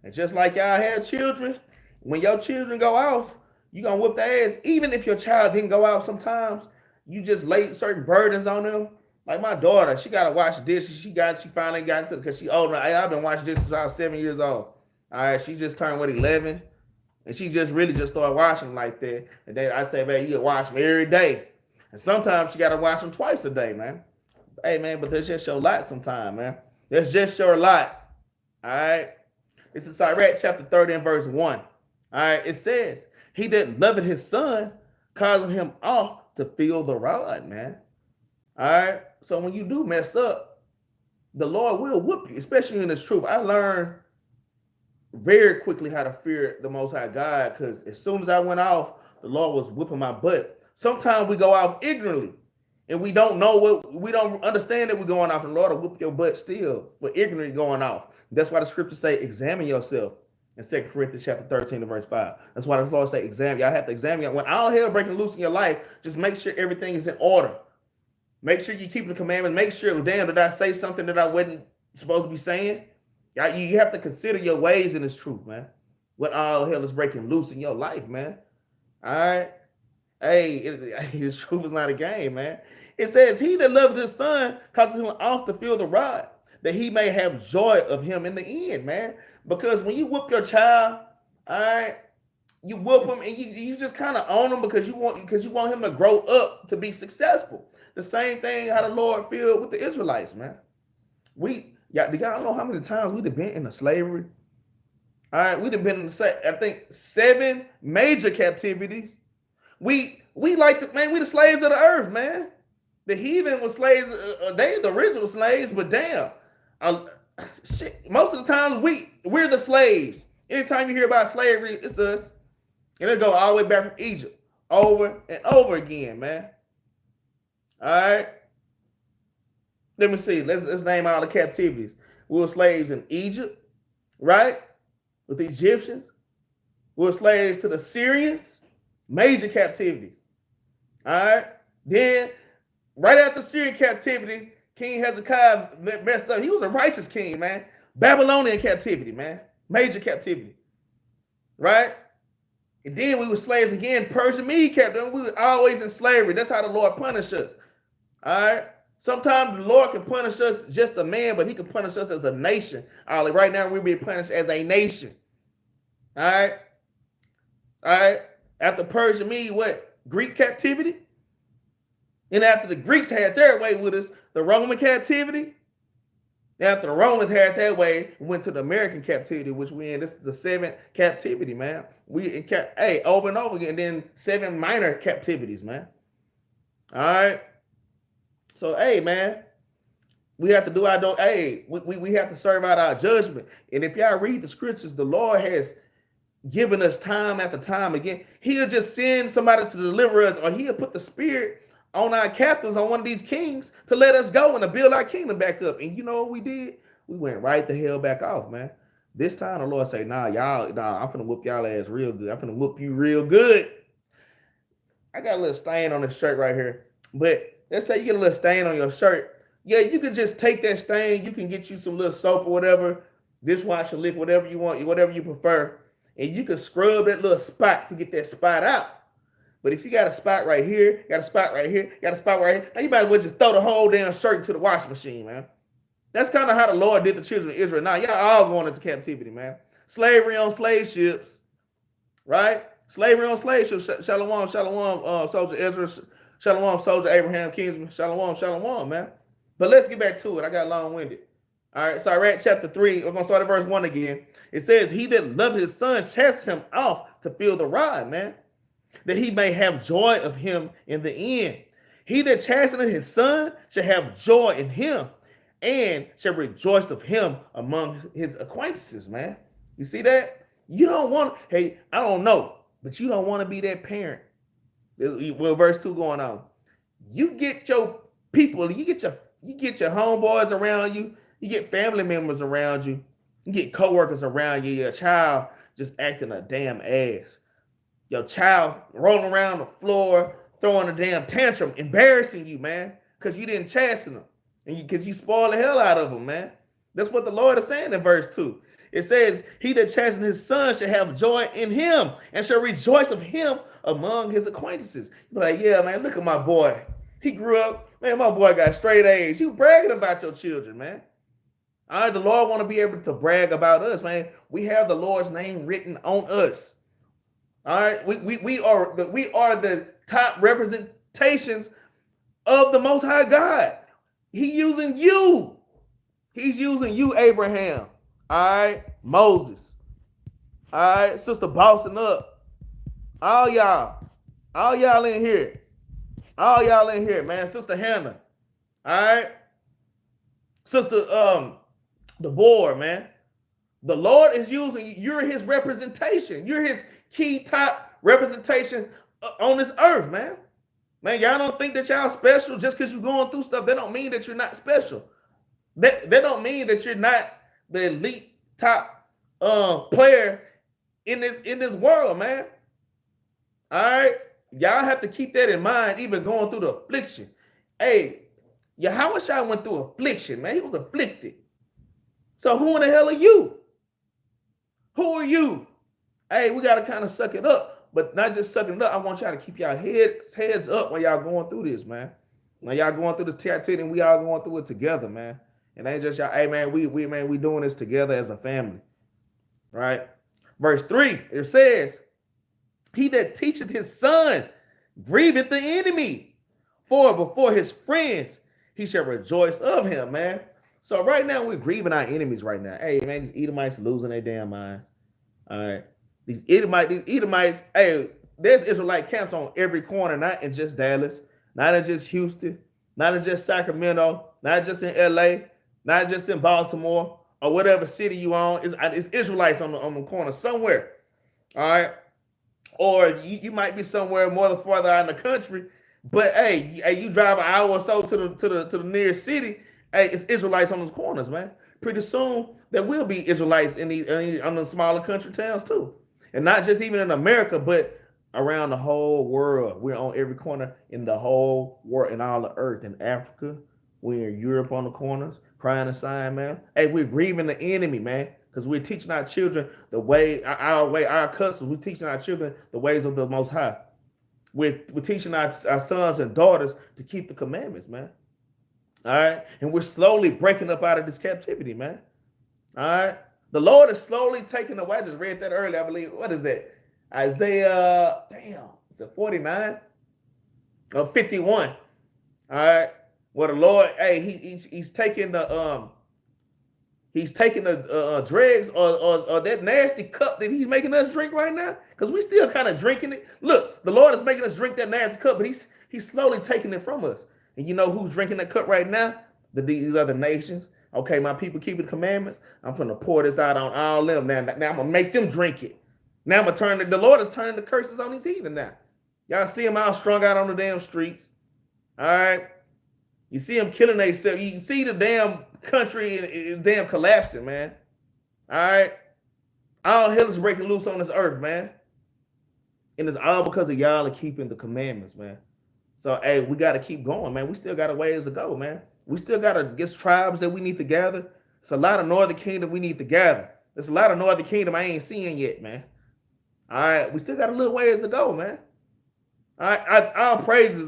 And just like y'all had children, when your children go off, you're going to whoop their ass. Even if your child didn't go out sometimes, you just laid certain burdens on them. Like my daughter, she got to wash dishes. She finally got into it because she older. I've been washing dishes since I was 7 years old. All right. She just turned, 11? And she just really just started washing like that. And then I say, man, you can wash them every day. And sometimes she got to wash them twice a day, man. Hey, man, but that's just your lot sometimes, man. That's just your lot. All right. It's in Sirach chapter 30 and verse 1. All right. It says, he that loveth his son, causing him off to feel the rod, man. All right. So when you do mess up, the Lord will whoop you, especially in this truth. I learned very quickly how to fear the Most High God, because as soon as I went off, the Lord was whipping my butt. Sometimes we go off ignorantly, and we don't understand that we're going off, and the Lord will whoop your butt still for ignorantly going off. That's why the scriptures say, examine yourself in 2 Corinthians chapter 13 and verse 5. That's why the Lord say, examine. Y'all have to examine. When all hell breaking loose in your life, just make sure everything is in order. Make sure you keep the commandments. Make sure, damn, did I say something that I wasn't supposed to be saying? You have to consider your ways in this truth, man. What all hell is breaking loose in your life, man. All right. Hey, this truth is not a game, man. It says, he that loves his son causes him off to feel the rod, that he may have joy of him in the end, man. Because when you whoop your child, all right, you whoop him and you just kind of own him because you want him to grow up to be successful. The same thing how the Lord feel with the Israelites, man. Do y'all know how many times we've been in slavery? All right, we've been in I think 7 major captivities. We like we the slaves of the earth, man. The heathen was slaves. They the original slaves, but damn, shit. Most of the time we're the slaves. Anytime you hear about slavery, it's us, and it go all the way back from Egypt, over and over again, man. All right. Let me see. Let's name all the captivities. We were slaves in Egypt, right? With the Egyptians. We were slaves to the Syrians. Major captivities. All right. Then, right after Syrian captivity, King Hezekiah messed up. He was a righteous king, man. Babylonian captivity, man. Major captivity. Right? And then we were slaves again. Persian Mede captivity. We were always in slavery. That's how the Lord punished us. All right. Sometimes the Lord can punish us just a man, but he can punish us as a nation. All right. Right now we're being punished as a nation. All right. All right. After Persian Mede, what? Greek captivity. And after the Greeks had their way with us, the Roman captivity. After the Romans had their way, we went to the American captivity, which we in. This is the 7th captivity, man. Over and over again. And then 7 minor captivities, man. All right. So, hey, man, we have to do our we have to serve out our judgment. And if y'all read the scriptures, the Lord has given us time after time again. He'll just send somebody to deliver us, or he'll put the spirit on our captains, on one of these kings, to let us go and to build our kingdom back up. And you know what we did? We went right the hell back off, man. This time the Lord say, I'm finna whoop y'all ass real good. I'm finna whoop you real good. I got a little stain on this shirt right here, but let's say you get a little stain on your shirt. Yeah, you can just take that stain. You can get you some little soap or whatever, dishwasher liquid, whatever you want, whatever you prefer. And you can scrub that little spot to get that spot out. But if you got a spot right here, got a spot right here, got a spot right here, now you might as well just throw the whole damn shirt into the washing machine, man. That's kind of how the Lord did the children of Israel. Now, y'all all going into captivity, man. Slavery on slave ships, right? Slavery on slave ships. Shalom, soldier Ezra. Shalom, soldier Abraham Kingsman. Shalom, man. But let's get back to it. I got long-winded. All right, so I read chapter 3. We're going to start at verse 1 again. It says, he that loved his son chastised him off to feel the rod, man, that he may have joy of him in the end. He that chasteneth his son shall have joy in him, and shall rejoice of him among his acquaintances, man. You see that? You don't want, I don't know, but you don't want to be that parent. Well, verse 2 going on. You get your people, you get your homeboys around you, you get family members around you, You get coworkers around you, your child just acting a damn ass. Your child rolling around the floor, throwing a damn tantrum, embarrassing you, man, because you didn't chasten them. And because you spoiled the hell out of them, man. That's what the Lord is saying in verse 2. It says, he that chastens his son shall have joy in him and shall rejoice of him among his acquaintances. You're like, yeah, man, look at my boy. He grew up, man, my boy got straight A's. You bragging about your children, man. All right, the Lord want to be able to brag about us, man. We have the Lord's name written on us. All right, we are the top representations of the Most High God. He's using you. He's using you, Abraham. All right, Moses. All right, Sister Bossing Up. All y'all in here. All y'all in here, man. Sister Hannah. All right, Sister the board, man. The Lord is using you. You're his representation. You're his key top representation on this earth, man. Man, y'all don't think that y'all special just because you're going through stuff. That don't mean that you're not special. That don't mean that you're not the elite top player in this world, man. All right, y'all have to keep that in mind, even going through the affliction. Hey, Yahweh went through affliction, man. He was afflicted. So who in the hell are you? Who are you? Hey, we got to kind of suck it up, but not just sucking it up. I want y'all to keep y'all heads up when y'all going through this, man. When y'all going through this captivity, and we all going through it together, man. And ain't just y'all, hey, man, we doing this together as a family, right? Verse 3, it says, he that teacheth his son grieveth the enemy, for before his friends he shall rejoice of him, man. So right now we're grieving our enemies right now. Hey, man, these Edomites losing their damn minds. All right. These Edomites, hey, there's Israelite camps on every corner, not in just Dallas, not in just Houston, not in just Sacramento, not just in LA, not just in Baltimore, or whatever city you on. It's Israelites on the corner somewhere. All right. Or you might be somewhere more farther out in the country, but hey, you drive an hour or so to the nearest city. Hey, it's Israelites on those corners, man. Pretty soon there will be Israelites in the smaller country towns too, and not just even in America, but around the whole world. We're on every corner in the whole world, in all the earth. In Africa, we're in Europe on the corners, crying a sign, man. Hey, we're grieving the enemy, man, because we're teaching our children the way, our customs. We're teaching our children the ways of the Most High. We're teaching our sons and daughters to keep the commandments, man. All right, and we're slowly breaking up out of this captivity, man. All right, the Lord is slowly taking away. I just read that earlier, I believe. What is that? Isaiah, is it 49 or 51? All right, where the Lord, hey, he's taking the dregs or that nasty cup that he's making us drink right now, because we still kind of drinking it. Look, the Lord is making us drink that nasty cup, but he's slowly taking it from us. And you know who's drinking that cup right now? These other nations. Okay, my people keep the commandments. I'm going to pour this out on all them. Now I'm going to make them drink it. Now I'm going to turn the Lord is turning the curses on these heathen now. Y'all see them all strung out on the damn streets. All right. You see them killing themselves. You can see the damn country is damn collapsing, man. All right. All hell is breaking loose on this earth, man. And it's all because of y'all are keeping the commandments, man. So, hey, we got to keep going, man. We still got a ways to go, man. We still got to get tribes that we need to gather. It's a lot of Northern Kingdom we need to gather. There's a lot of Northern Kingdom I ain't seeing yet, man. All right. We still got a little ways to go, man. All right. I'll praise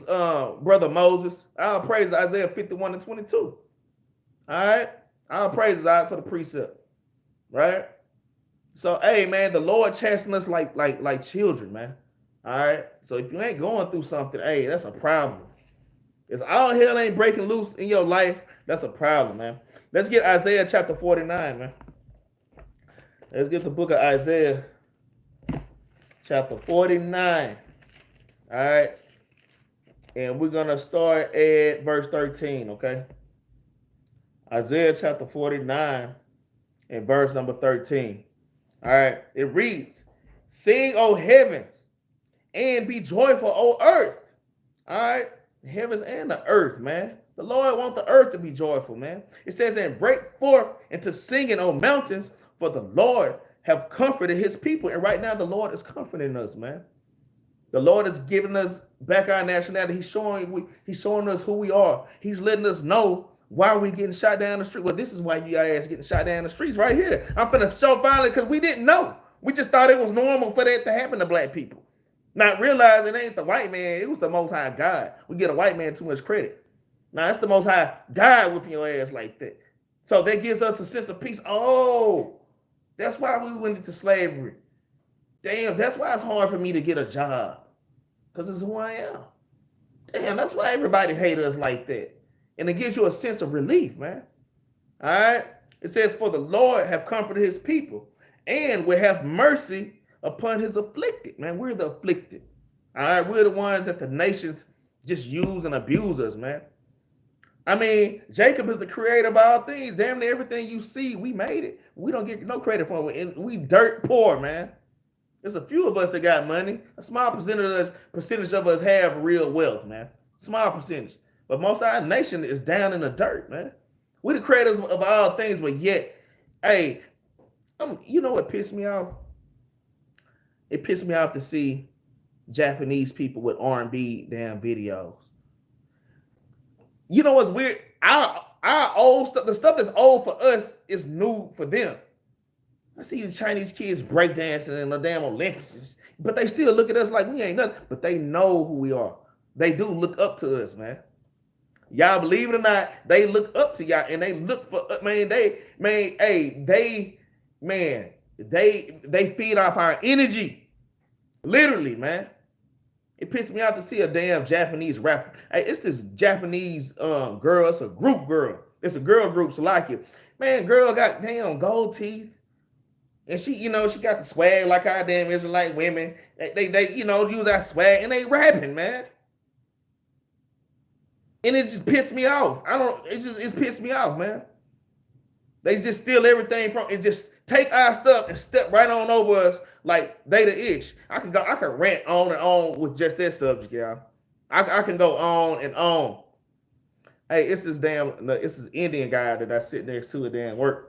Brother Moses. I'll praise Isaiah 51 and 22. All right. I'll praise God for the precept. Right. So, hey, man, the Lord chastening us like children, man. All right. So if you ain't going through something, hey, that's a problem. If all hell ain't breaking loose in your life, that's a problem, man. Let's get Isaiah chapter 49, man. Let's get the book of Isaiah chapter 49. All right. And we're going to start at verse 13, okay? Isaiah chapter 49 and verse number 13. All right. It reads, sing, O heavens, and be joyful, O earth. All right. The heavens and the earth, man. The Lord wants the earth to be joyful, man. It says, and break forth into singing, O mountains, for the Lord have comforted his people. And right now, the Lord is comforting us, man. The Lord is giving us back our nationality. He's showing us who we are. He's letting us know why we getting shot down the street. Well, this is why you guys getting shot down the streets right here. I'm finna show finally because we didn't know. We just thought it was normal for that to happen to black people. Not realizing it ain't the white man. It was the Most High God. We get a white man too much credit. Now, it's the Most High God whooping your ass like that. So that gives us a sense of peace. Oh, that's why we went into slavery. Damn, that's why it's hard for me to get a job. Because it's who I am. Damn, that's why everybody hates us like that. And it gives you a sense of relief, man. All right? It says, for the Lord have comforted his people and will have mercy upon his afflicted. Man, we're the afflicted. All right? We're the ones that the nations just use and abuse us, man. I mean, Jacob is the creator of all things. Damn near everything you see, we made it. We don't get no credit for it. We dirt poor, man. There's a few of us that got money. A small percentage of us have real wealth, man. Small percentage. But most of our nation is down in the dirt, man. We're the creators of all things, but yet, hey, you know what pissed me off? It pissed me off to see Japanese people with R&B damn videos. You know what's weird? Our old stuff, the stuff that's old for us is new for them. I see the Chinese kids breakdancing in the damn Olympics, but they still look at us like we ain't nothing. But they know who we are. They do look up to us, man. Y'all believe it or not, they look up to y'all and they look for man. They feed off our energy, literally, man. It pissed me off to see a damn Japanese rapper. Hey, it's this Japanese girl. It's a group girl. It's a girl group, Salakia. Man, girl got damn gold teeth. And she, she got the swag like our damn Israelite women. They use our swag and they rapping, man. And it just pissed me off. It's pissed me off, man. They just steal everything from and just take our stuff and step right on over us like they the ish. I can rant on and on with just that subject, y'all. I can go on and on. Hey, it's this Indian guy that I sit next to at damn work.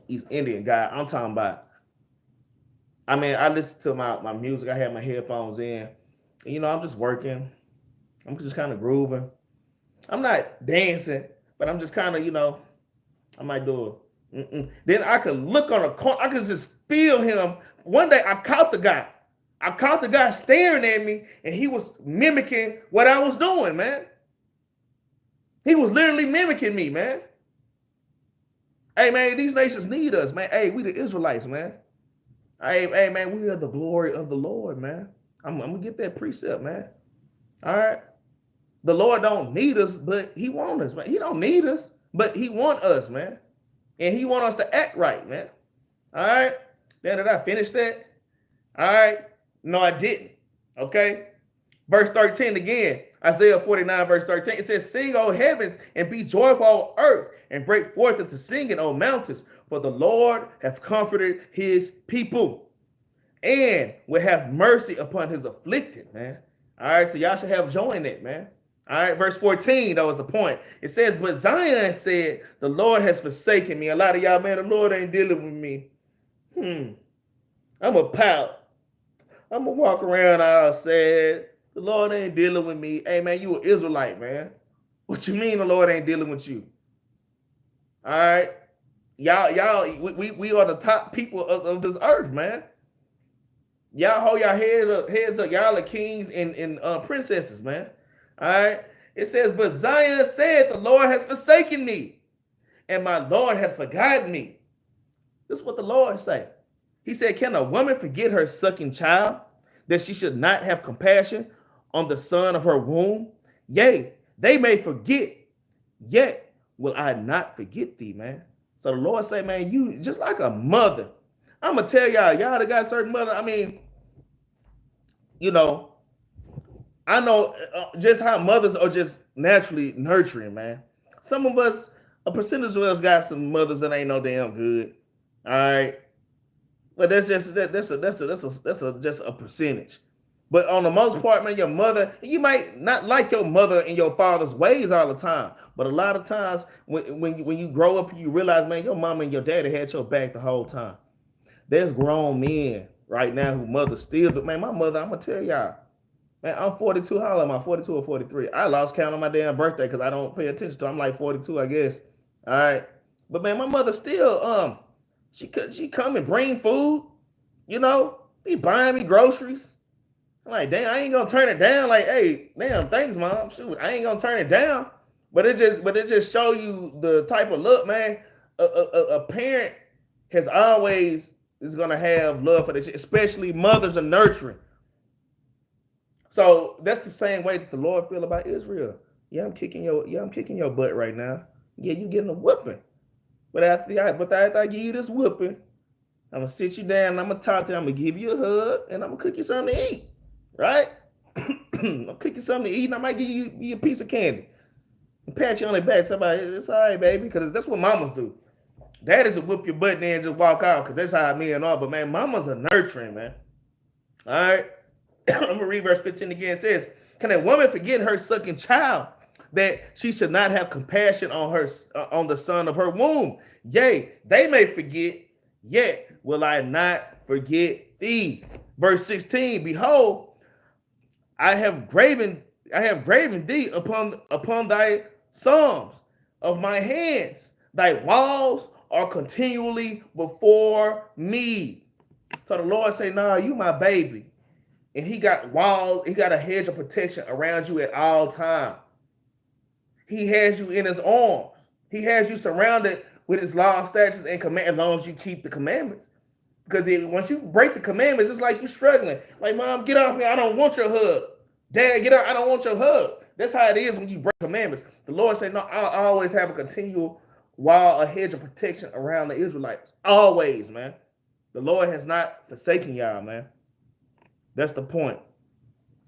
He's Indian guy. I'm talking about. I mean, I listen to my music. I have my headphones in. And, I'm just working. I'm just kind of grooving. I'm not dancing, but I'm just kind of, I might do it. Then I could look on a corner. I could just feel him. One day I caught the guy. I caught the guy staring at me, and he was mimicking what I was doing, man. He was literally mimicking me, man. Hey, man, these nations need us, man. Hey, we the Israelites, man. Hey, man, we are the glory of the Lord, man. I'm going to get that precept, man. All right? The Lord don't need us, but he wants us, man. He don't need us, but he want us, man. And he want us to act right, man. All right? Then did I finish that? All right? No, I didn't. Okay? Verse 13 again. Isaiah 49, verse 13. It says, sing, O heavens, and be joyful, O earth, and break forth into singing, O mountains, for the Lord hath comforted his people and will have mercy upon his afflicted, man. All right, so y'all should have joy in it, man. All right, verse 14, that was the point. It says, but Zion said, the Lord has forsaken me. A lot of y'all, man, the Lord ain't dealing with me. I'm a pout. I'm going to walk around all sad. The Lord ain't dealing with me. Hey, man, you an Israelite, man. What you mean the Lord ain't dealing with you? All right. Y'all, we are the top people of this earth, man. Y'all hold your heads up. Y'all are kings and princesses, man. All right. It says, but Zion said, the Lord has forsaken me, and my Lord hath forgotten me. This is what the Lord say. He said, can a woman forget her sucking child, that she should not have compassion on the son of her womb? Yea, they may forget, yet will I not forget thee, man. So the Lord say, man, you just like a mother. I'm going to tell y'all that got a certain mother. I mean, I know just how mothers are just naturally nurturing, man. Some of us, a percentage of us got some mothers that ain't no damn good. All right. But that's just a percentage. But on the most part, man, your mother, you might not like your mother and your father's ways all the time. But a lot of times when you grow up, you realize, man, your mama and your daddy had your back the whole time. There's grown men right now who mother still, but man, my mother, I'm gonna tell y'all, man, I'm 42. How old am I? 42 or 43? I lost count on my damn birthday because I don't pay attention to it. I'm like 42, I guess. All right. But man, my mother still, she come and bring food, you know, be buying me groceries. I'm like, damn, I ain't gonna turn it down. Like, hey, damn, thanks, mom. Shoot, I ain't gonna turn it down. But it just show you the type of look, man. A parent has always is gonna have love for the child, especially mothers are nurturing. So that's the same way that the Lord feel about Israel. Yeah, I'm kicking your butt right now. Yeah, you getting a whooping. But after I give you this whooping, I'm gonna sit you down and I'm gonna talk to you, I'm gonna give you a hug, and I'm gonna cook you something to eat. Right? I'll cook you something to eat, and I might give you a piece of candy. And pat you on the back. Somebody, it's all right, baby, because that's what mamas do. Daddies will whoop your butt and then just walk out, because that's how men are. But man, mamas are nurturing, man. All right? I'm going to read verse 15 again. It says, can a woman forget her sucking child, that she should not have compassion on the son of her womb? Yea, they may forget, yet will I not forget thee. Verse 16, behold, I have graven thee upon thy psalms of my hands. Thy walls are continually before me. So the Lord say, nah, you my baby. And he got walls, he got a hedge of protection around you at all times. He has you in his arms. He has you surrounded with his law, statutes, and commandments, as long as you keep the commandments. Because once you break the commandments, it's like you're struggling. Like, mom, get off me. I don't want your hug. Dad, get out. I don't want your hug. That's how it is when you break commandments. The Lord said, no, I'll always have a continual wall, a hedge of protection around the Israelites. Always, man. The Lord has not forsaken y'all, man. That's the point.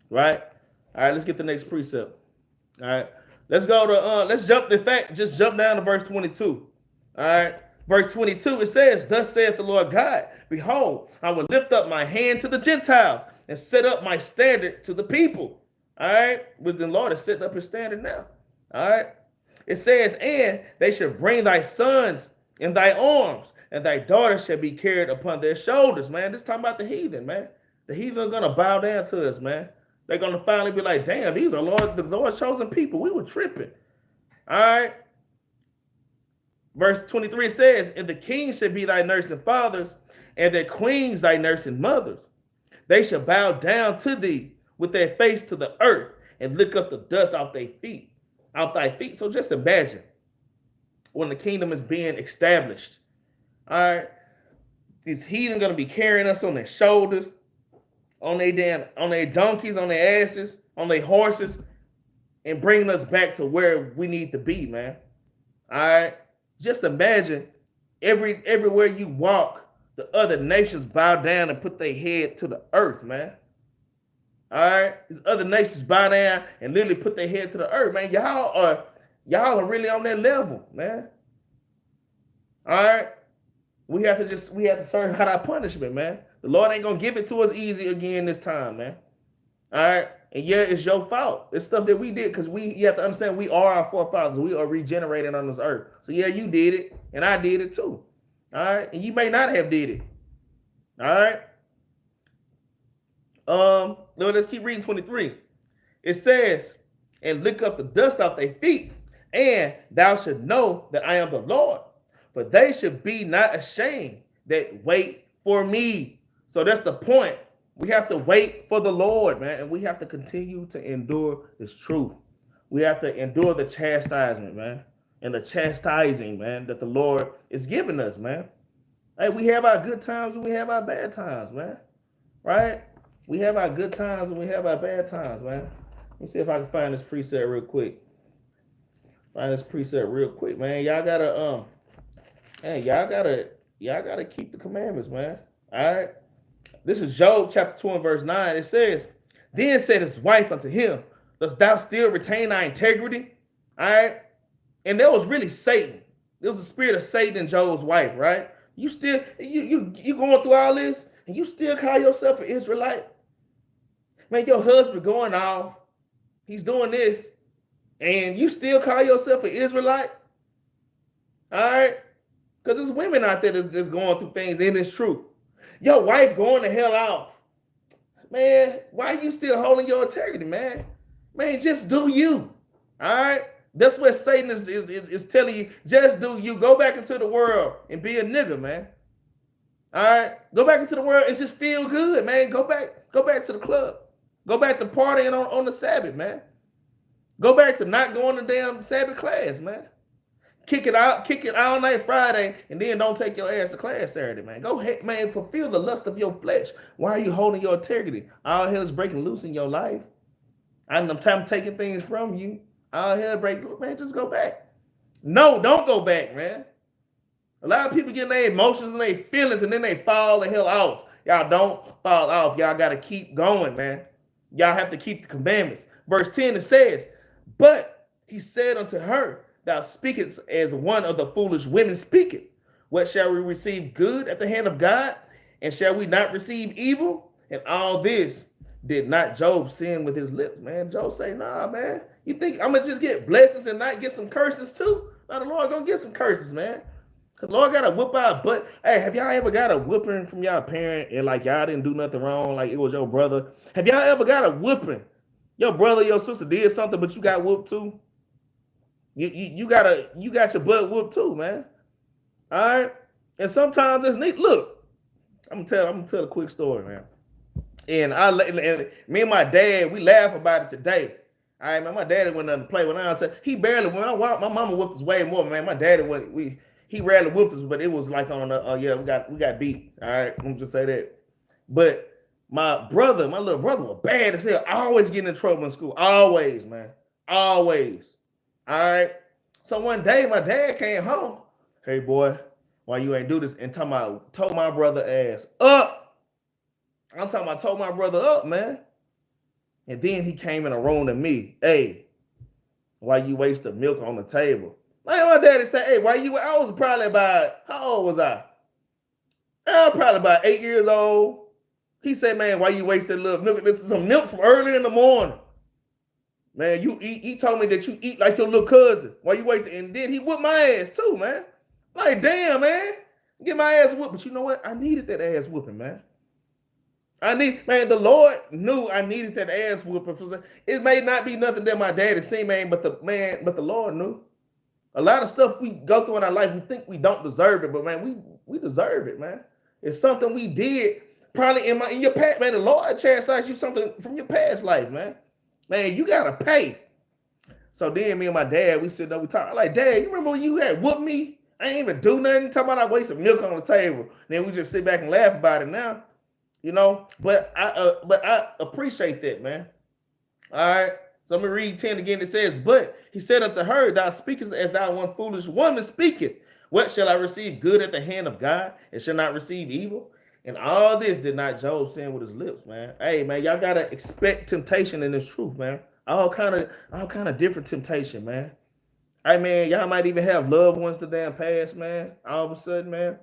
Right? All right, let's get the next precept. All right. Let's go to, just jump down to verse 22. All right. Verse 22, it says, thus saith the Lord God, behold, I will lift up my hand to the Gentiles and set up my standard to the people. All right. But the Lord is setting up his standard now. All right. It says, and they shall bring thy sons in thy arms, and thy daughters shall be carried upon their shoulders. Man, this is talking about the heathen, man. The heathen are going to bow down to us, man. They're going to finally be like, damn, these are the Lord's chosen people. We were tripping. All right. Verse 23 says, and the kings shall be thy nursing fathers, and the queens thy nursing mothers. They shall bow down to thee with their face to the earth, and lick up the dust off thy feet. So just imagine when the kingdom is being established. All right. These heathen going to be carrying us on their shoulders, on their donkeys, on their asses, on their horses, and bringing us back to where we need to be, man. All right. Just imagine everywhere you walk, the other nations bow down and put their head to the earth, man. All right. These other nations bow down and literally put their head to the earth, man. Y'all are really on that level, man. All right. We have to serve out our punishment, man. The Lord ain't gonna give it to us easy again this time, man. All right. And yeah, it's your fault. It's stuff that we did, because you have to understand, we are our forefathers. We are regenerated on this earth. So yeah, you did it, and I did it too. All right. And you may not have did it. All right. Let's keep reading 23. It says, and lick up the dust off their feet, and thou shalt know that I am the Lord. For they should be not ashamed that wait for me. So that's the point. We have to wait for the Lord, man, and we have to continue to endure this truth. We have to endure the chastisement, man, and the chastising, man, that the Lord is giving us, man. Hey, we have our good times and we have our bad times, man. Right? We have our good times and we have our bad times, man. Let me see if I can find this preset real quick. Man. Y'all gotta keep the commandments, man. All right. This is Job chapter 2 and verse 9. It says, then said his wife unto him, dost thou still retain thy integrity? All right. And that was really Satan. There was the spirit of Satan in Job's wife, right? You still, you going through all this, and you still call yourself an Israelite? Man, your husband going off, he's doing this, and you still call yourself an Israelite? All right? Because there's women out there that's going through things, and it's true. Your wife going the hell off. Man, why are you still holding your integrity, man? Man, just do you. All right? That's what Satan is telling you. Just do you. Go back into the world and be a nigga, man. All right? Go back into the world and just feel good, man. Go back to the club. Go back to partying on the Sabbath, man. Go back to not going to damn Sabbath class, man. Kick it all night Friday, and then don't take your ass to class Saturday, man. Go ahead, man. Fulfill the lust of your flesh. Why are you holding your integrity? All hell is breaking loose in your life. I'm taking things from you. All hell breaking loose, man. Just go back. No, don't go back, man. A lot of people get their emotions and their feelings, and then they fall the hell off. Y'all don't fall off. Y'all got to keep going, man. Y'all have to keep the commandments. Verse 10, it says, but he said unto her, thou speakest as one of the foolish women speaketh. What shall we receive good at the hand of God? And shall we not receive evil? And all this did not Job sin with his lips, man. Job say, nah, man. You think I'm going to just get blessings and not get some curses too? Now the Lord going to get some curses, man. Because Lord got to whoop our butt. Hey, have y'all ever got a whooping from y'all parent and like y'all didn't do nothing wrong, like it was your brother? Have y'all ever got a whooping? Your brother, your sister did something, but you got whooped too? You got your butt whooped too, man. All right. And sometimes it's neat. Look, I'm gonna tell a quick story, man. And me and my dad, we laugh about it today. All right, man. My daddy went on to play when I said he barely went. My mama whooped us way more, man. My daddy he rarely whooped us, but it was like on we got beat. All right, let me just say that. But my little brother was bad as hell. Always getting in trouble in school. Always, man. Always. All right. So one day my dad came home. Hey boy, why you ain't do this? And told my brother ass up. I'm talking about told my brother up, man. And then he came in a room to me. Hey, why you waste the milk on the table? Like my daddy said, hey, I was probably about, how old was I? I was probably about 8 years old. He said, man, why you waste that little milk? This is some milk from early in the morning. Man, he told me that you eat like your little cousin. Why you wasting? And then he whooped my ass too, man. Like, damn, man. Get my ass whooped. But you know what? I needed that ass whooping, man. The Lord knew I needed that ass whooping. It may not be nothing that my daddy seen, man, but the Lord knew. A lot of stuff we go through in our life, we think we don't deserve it, but man, we deserve it, man. It's something we did probably in your past, man. The Lord chastised you something from your past life, man. Man, you gotta pay. So then me and my dad, we sit there, we talk. I'm like, Dad, you remember when you had whooped me? I ain't even do nothing. Talking about I wasted milk on the table. Then we just sit back and laugh about it now, you know. But I appreciate that, man. All right. So let me read 10 again. It says, but he said unto her, thou speakest as thou one foolish woman speaketh. What shall I receive good at the hand of God, and shall not receive evil? And all this did not Job sin with his lips, man. Hey, man, y'all gotta expect temptation in this truth, man. All kind of different temptation, man. Hey, man, y'all might even have loved ones that damn passed, man. All of a sudden, man.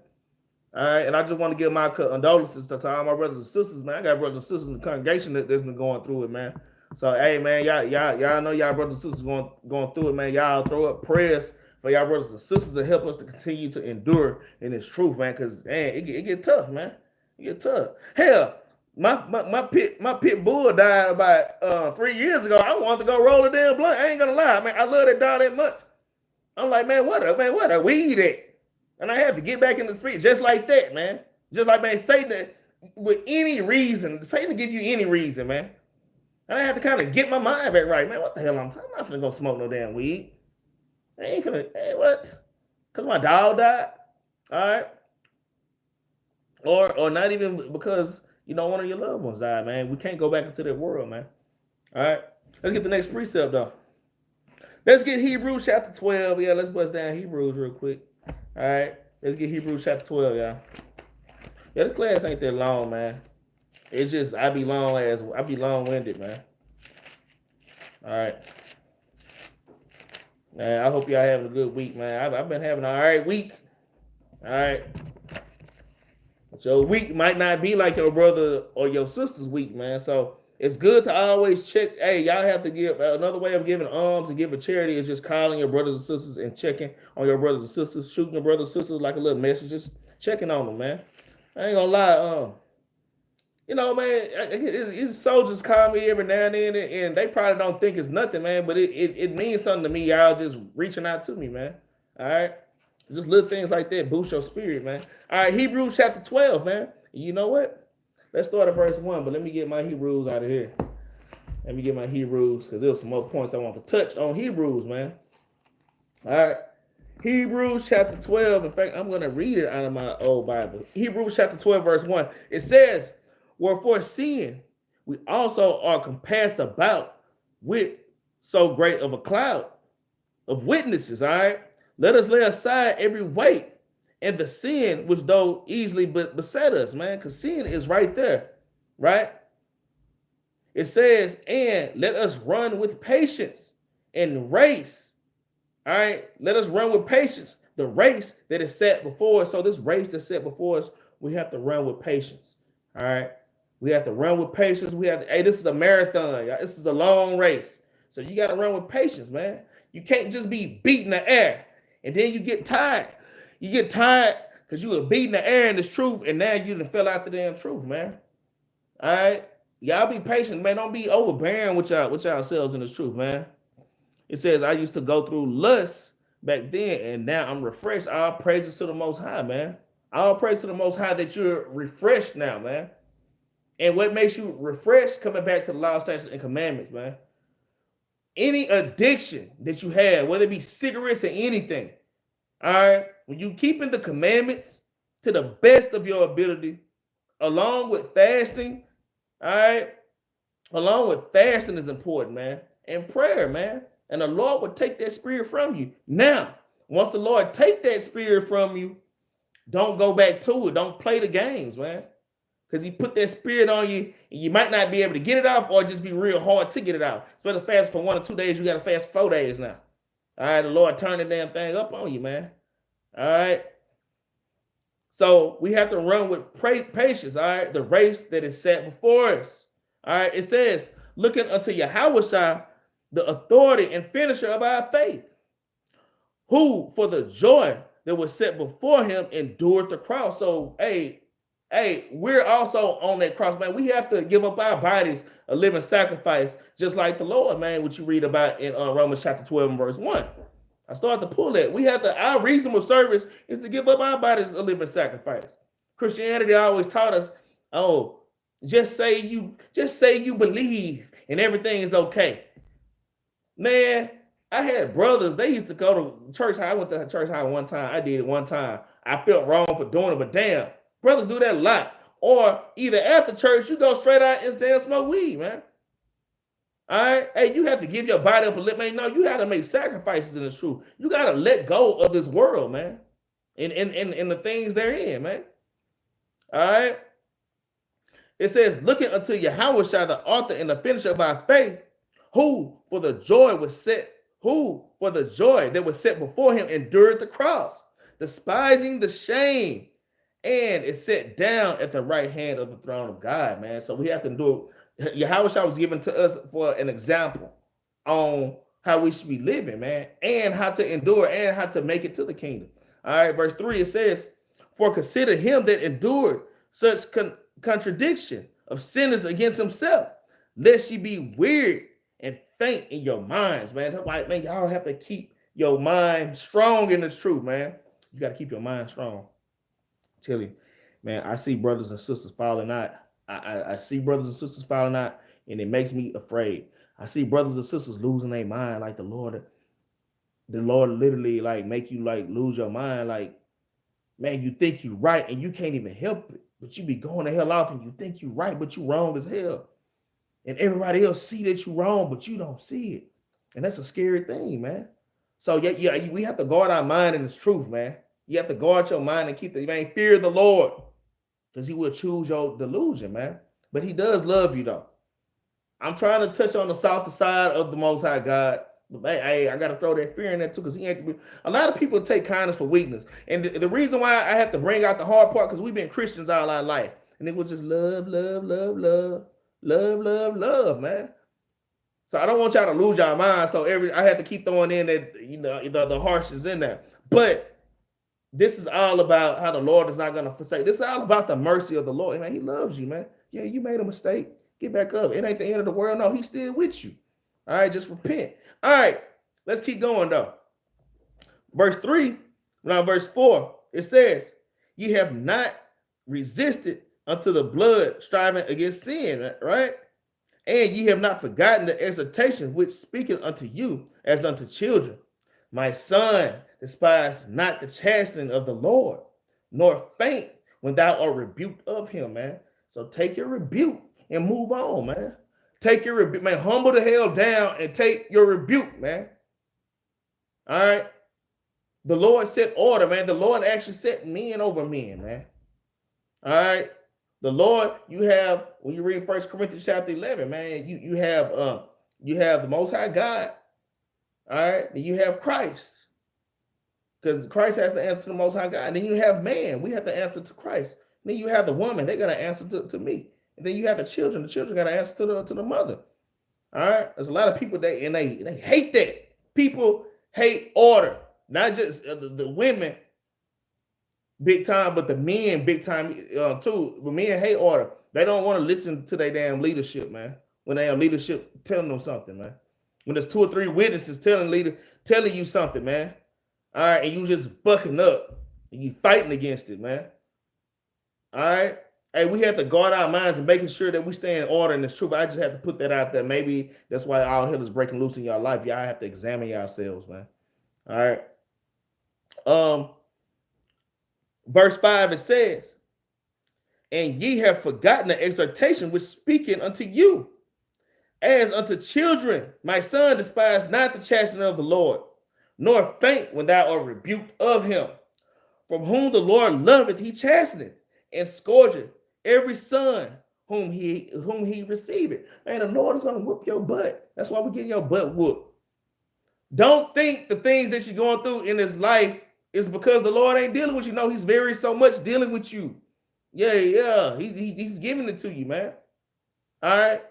All right, and I just want to give my condolences to all my brothers and sisters, man. I got brothers and sisters in the congregation that's been going through it, man. So, hey, man, y'all know y'all brothers and sisters going through it, man. Y'all throw up prayers for y'all brothers and sisters to help us to continue to endure in this truth, man. Because, man, it get tough, man. It get tough. Hell, my pit bull died about 3 years ago. I wanted to go roll a damn blunt. I ain't gonna lie, man. I love that dog that much. I'm like, man, what a weed at? And I have to get back in the street just like that, man. Just like, man, Satan, with any reason, Satan give you any reason, man. And I have to kind of get my mind back right, man. What the hell I'm not finna go smoke no damn weed. I ain't finna, hey, what? Because my dog died? All right. Or not even because, you know, one of your loved ones died, man. We can't go back into that world, man. All right. Let's get the next precept, though. Let's get Hebrews chapter 12. Yeah, let's bust down Hebrews real quick. All right. Let's get Hebrews chapter 12, y'all. Yeah, this class ain't that long, man. It's just, I be long-winded, man. All right. Man, I hope y'all having a good week, man. I've been having an all right week. All right. But your week might not be like your brother or your sister's week, man. So It's good to always check. Hey, y'all have to give another way of giving alms and giving charity is just calling your brothers and sisters and checking on your brothers and sisters, shooting your brothers and sisters like a little message, just checking on them, man. I ain't gonna lie, you know, man, his soldiers call me every now and then, and they probably don't think it's nothing, man, but it means something to me. Y'all just reaching out to me, man. All right, just little things like that boost your spirit, man. All right, Hebrews chapter 12, man. You know what? Let's start at verse 1, but let me get my Hebrews out of here. Let me get my Hebrews, because there's some more points I want to touch on Hebrews, man. All right. Hebrews chapter 12. In fact, I'm going to read it out of my old Bible. Hebrews chapter 12, verse 1. It says, wherefore seeing we also are compassed about with so great of a cloud of witnesses, all right? Let us lay aside every weight and the sin which though easily beset us, man, because sin is right there, right? It says, and let us run with patience and race, all right? Let us run with patience the race that is set before us. So this race that's set before us, we have to run with patience, all right? We have to run with patience. We have to, hey, this is a marathon. Y'all. This is a long race. So you got to run with patience, man. You can't just be beating the air and then you get tired. You get tired because you were beating the air in this truth, and now you done fell out the damn truth, man. All right? Y'all be patient, man. Don't be overbearing with yourselves in this truth, man. It says, I used to go through lust back then, and now I'm refreshed. All praises to the Most High, man. All praise to the Most High that you're refreshed now, man. And what makes you refreshed? Coming back to the law, statutes, and commandments, man. Any addiction that you have, whether it be cigarettes or anything, all right, when you keeping the commandments to the best of your ability, along with fasting, all right, along with fasting is important, man, and prayer, man, and the Lord will take that spirit from you. Now, once the Lord take that spirit from you, don't go back to it. Don't play the games, man, because he put that spirit on you, and you might not be able to get it off, or just be real hard to get it out. Instead of fast for 1 or 2 days, you got to fast 4 days now. All right, the Lord turned the damn thing up on you, man. All right. So we have to run with patience, all right, the race that is set before us. All right, it says, looking unto Yahushua, the authority and finisher of our faith, who for the joy that was set before him endured the cross. So, hey, we're also on that cross, man. We have to give up our bodies a living sacrifice, just like the Lord, man, which you read about in Romans chapter 12 and verse 1. I started to pull that. We have to, our reasonable service is to give up our bodies a living sacrifice. Christianity always taught us, oh, just say you believe and everything is okay. Man, I had brothers, they used to go to church high. I went to church high one time. I did it one time. I felt wrong for doing it, but damn, brothers do that a lot. Or either after church, you go straight out and damn smoke weed, man. All right, hey, you have to give your body up a little, man. No, you have to make sacrifices in this truth. You got to let go of this world, man, in the things they're in, man. All right. It says, looking unto Yahushua, the author and the finisher of our faith, who for the joy that was set before him endured the cross, despising the shame, and is set down at the right hand of the throne of God, man. So we have to do it. Yahushua was given to us for an example on how we should be living, man, and how to endure and how to make it to the kingdom. All right, verse 3, it says, for consider him that endured such contradiction of sinners against himself, lest ye be wearied and faint in your minds, man. That's why, man, y'all have to keep your mind strong in this truth, man. You got to keep your mind strong. Tell you, man, I see brothers and sisters falling out. I see brothers and sisters falling out, and it makes me afraid. I see brothers and sisters losing their mind, like the Lord literally like make you like lose your mind. Like, man, you think you right and you can't even help it, but you be going the hell off and you think you right, but you wrong as hell. And everybody else see that you wrong, but you don't see it. And that's a scary thing, man. So yeah, we have to guard our mind in this truth, man. You have to guard your mind and keep fear the Lord, because he will choose your delusion, man. But he does love you, though. I'm trying to touch on the softer side of the Most High God. But hey, I got to throw that fear in there, too, because he ain't to be. A lot of people take kindness for weakness. And the reason why I have to bring out the hard part, because we've been Christians all our life. And it was just love, love, love, love. Love, love, love, man. So I don't want y'all to lose y'all mind. So I have to keep throwing in that, the harshness in there. But this is all about how the Lord is not going to forsake. This is all about the mercy of the Lord. Man, he loves you, man. Yeah, you made a mistake. Get back up. It ain't the end of the world. No, he's still with you. All right, just repent. All right, let's keep going, though. Verse 4, it says, ye have not resisted unto the blood, striving against sin, right? And ye have not forgotten the exhortation which speaketh unto you as unto children. My son, despise not the chastening of the Lord, nor faint when thou art rebuked of him, man. So take your rebuke and move on, man. Take your rebuke, man. Humble the hell down and take your rebuke, man. All right. The Lord set order, man. The Lord actually set men over men, man. All right. The Lord, you have, when you read 1 Corinthians chapter 11, man, you have the Most High God. All right. Then you have Christ, because Christ has to answer to the Most High God. And then you have man. We have to answer to Christ. And then you have the woman. They got to answer to me. And then you have the children. The children got to answer to the mother. All right. There's a lot of people they hate that. People hate order. Not just the women big time, but the men big time too. But men hate order. They don't want to listen to their damn leadership, man. When they have leadership telling them something, man. When there's 2 or 3 witnesses telling you something, man. All right, and you just bucking up and you fighting against it, man. All right. Hey, we have to guard our minds and making sure that we stay in order and the truth. I just have to put that out there. Maybe that's why all hell is breaking loose in your life. Y'all have to examine yourselves, man. All right. Verse 5, it says, and ye have forgotten the exhortation which speaking unto you as unto children. My son, despise not the chastening of the Lord, nor faint when thou art rebuked of him. From whom the Lord loveth, he chasteneth and scourgeth every son whom he receiveth. Man, the Lord is going to whoop your butt. That's why we're getting your butt whooped. Don't think the things that you're going through in this life is because the Lord ain't dealing with you. No, he's very so much dealing with you. Yeah. He's giving it to you, man. All right.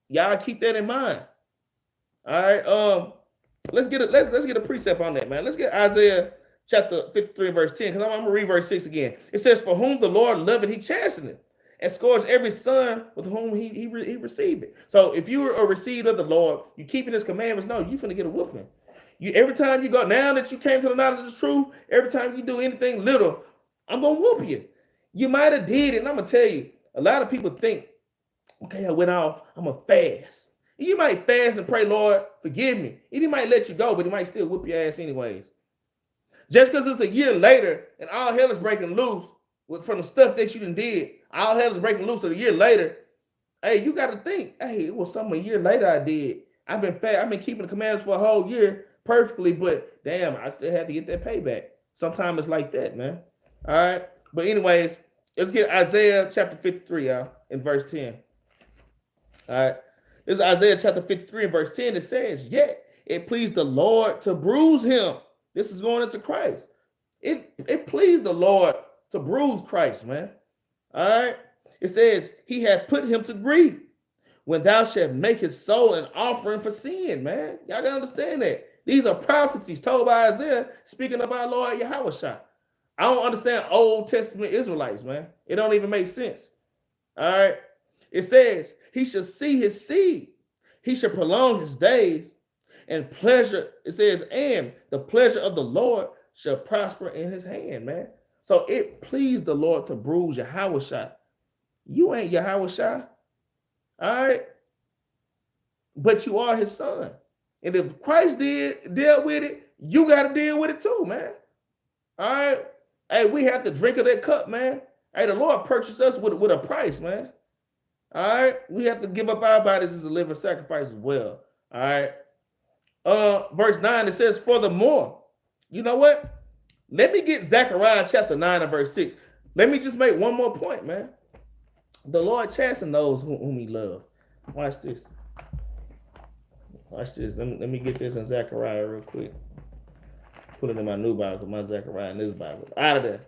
Y'all keep that in mind. All right. Let's get a precept on that, man. Let's get Isaiah chapter 53 verse 10, because I'm gonna read verse 6 again. It says, for whom the Lord loveth, he chasteneth, and scourge every son with whom he received it. So if you are received of the Lord, you keeping his commandments, no, you finna get a whooping. Every time you go, now that you came to the knowledge of the truth, every time you do anything little, I'm gonna whoop you. You might have did it, and I'm gonna tell you, a lot of people think, okay, I went off, I'm gonna fast. You might fast and pray, Lord, forgive me. And he might let you go, but he might still whoop your ass anyways. Just because it's a year later and all hell is breaking loose from the stuff that you done did, all hell is breaking loose a year later. Hey, you got to think, hey, it was something a year later I did. I've been keeping the commandments for a whole year perfectly, but damn, I still had to get that payback. Sometimes it's like that, man. All right. But anyways, let's get Isaiah chapter 53, y'all, in verse 10. All right. This is Isaiah chapter 53 and verse 10. It says, yet it pleased the Lord to bruise him. This is going into Christ. It pleased the Lord to bruise Christ, man. All right. It says, he had put him to grief when thou shalt make his soul an offering for sin, man. Y'all gotta understand that. These are prophecies told by Isaiah, speaking of our Lord Yahushua. I don't understand Old Testament Israelites, man. It don't even make sense. All right. It says, he shall see his seed. He shall prolong his days, and pleasure, it says, and the pleasure of the Lord shall prosper in his hand, man. So it pleased the Lord to bruise Yahushua. You ain't Yahushua. All right. But you are his son. And if Christ deal with it, you got to deal with it too, man. All right. Hey, we have to drink of that cup, man. Hey, the Lord purchased us with a price, man. All right. We have to give up our bodies as a living sacrifice as well. All right. Verse 9, it says, furthermore, you know what? Let me get Zechariah chapter 9 and verse 6. Let me just make one more point, man. The Lord chastens those whom he loves. Watch this. Watch this. Let me get this in Zechariah real quick. Put it in my new Bible, my Zechariah in this Bible. Out of there.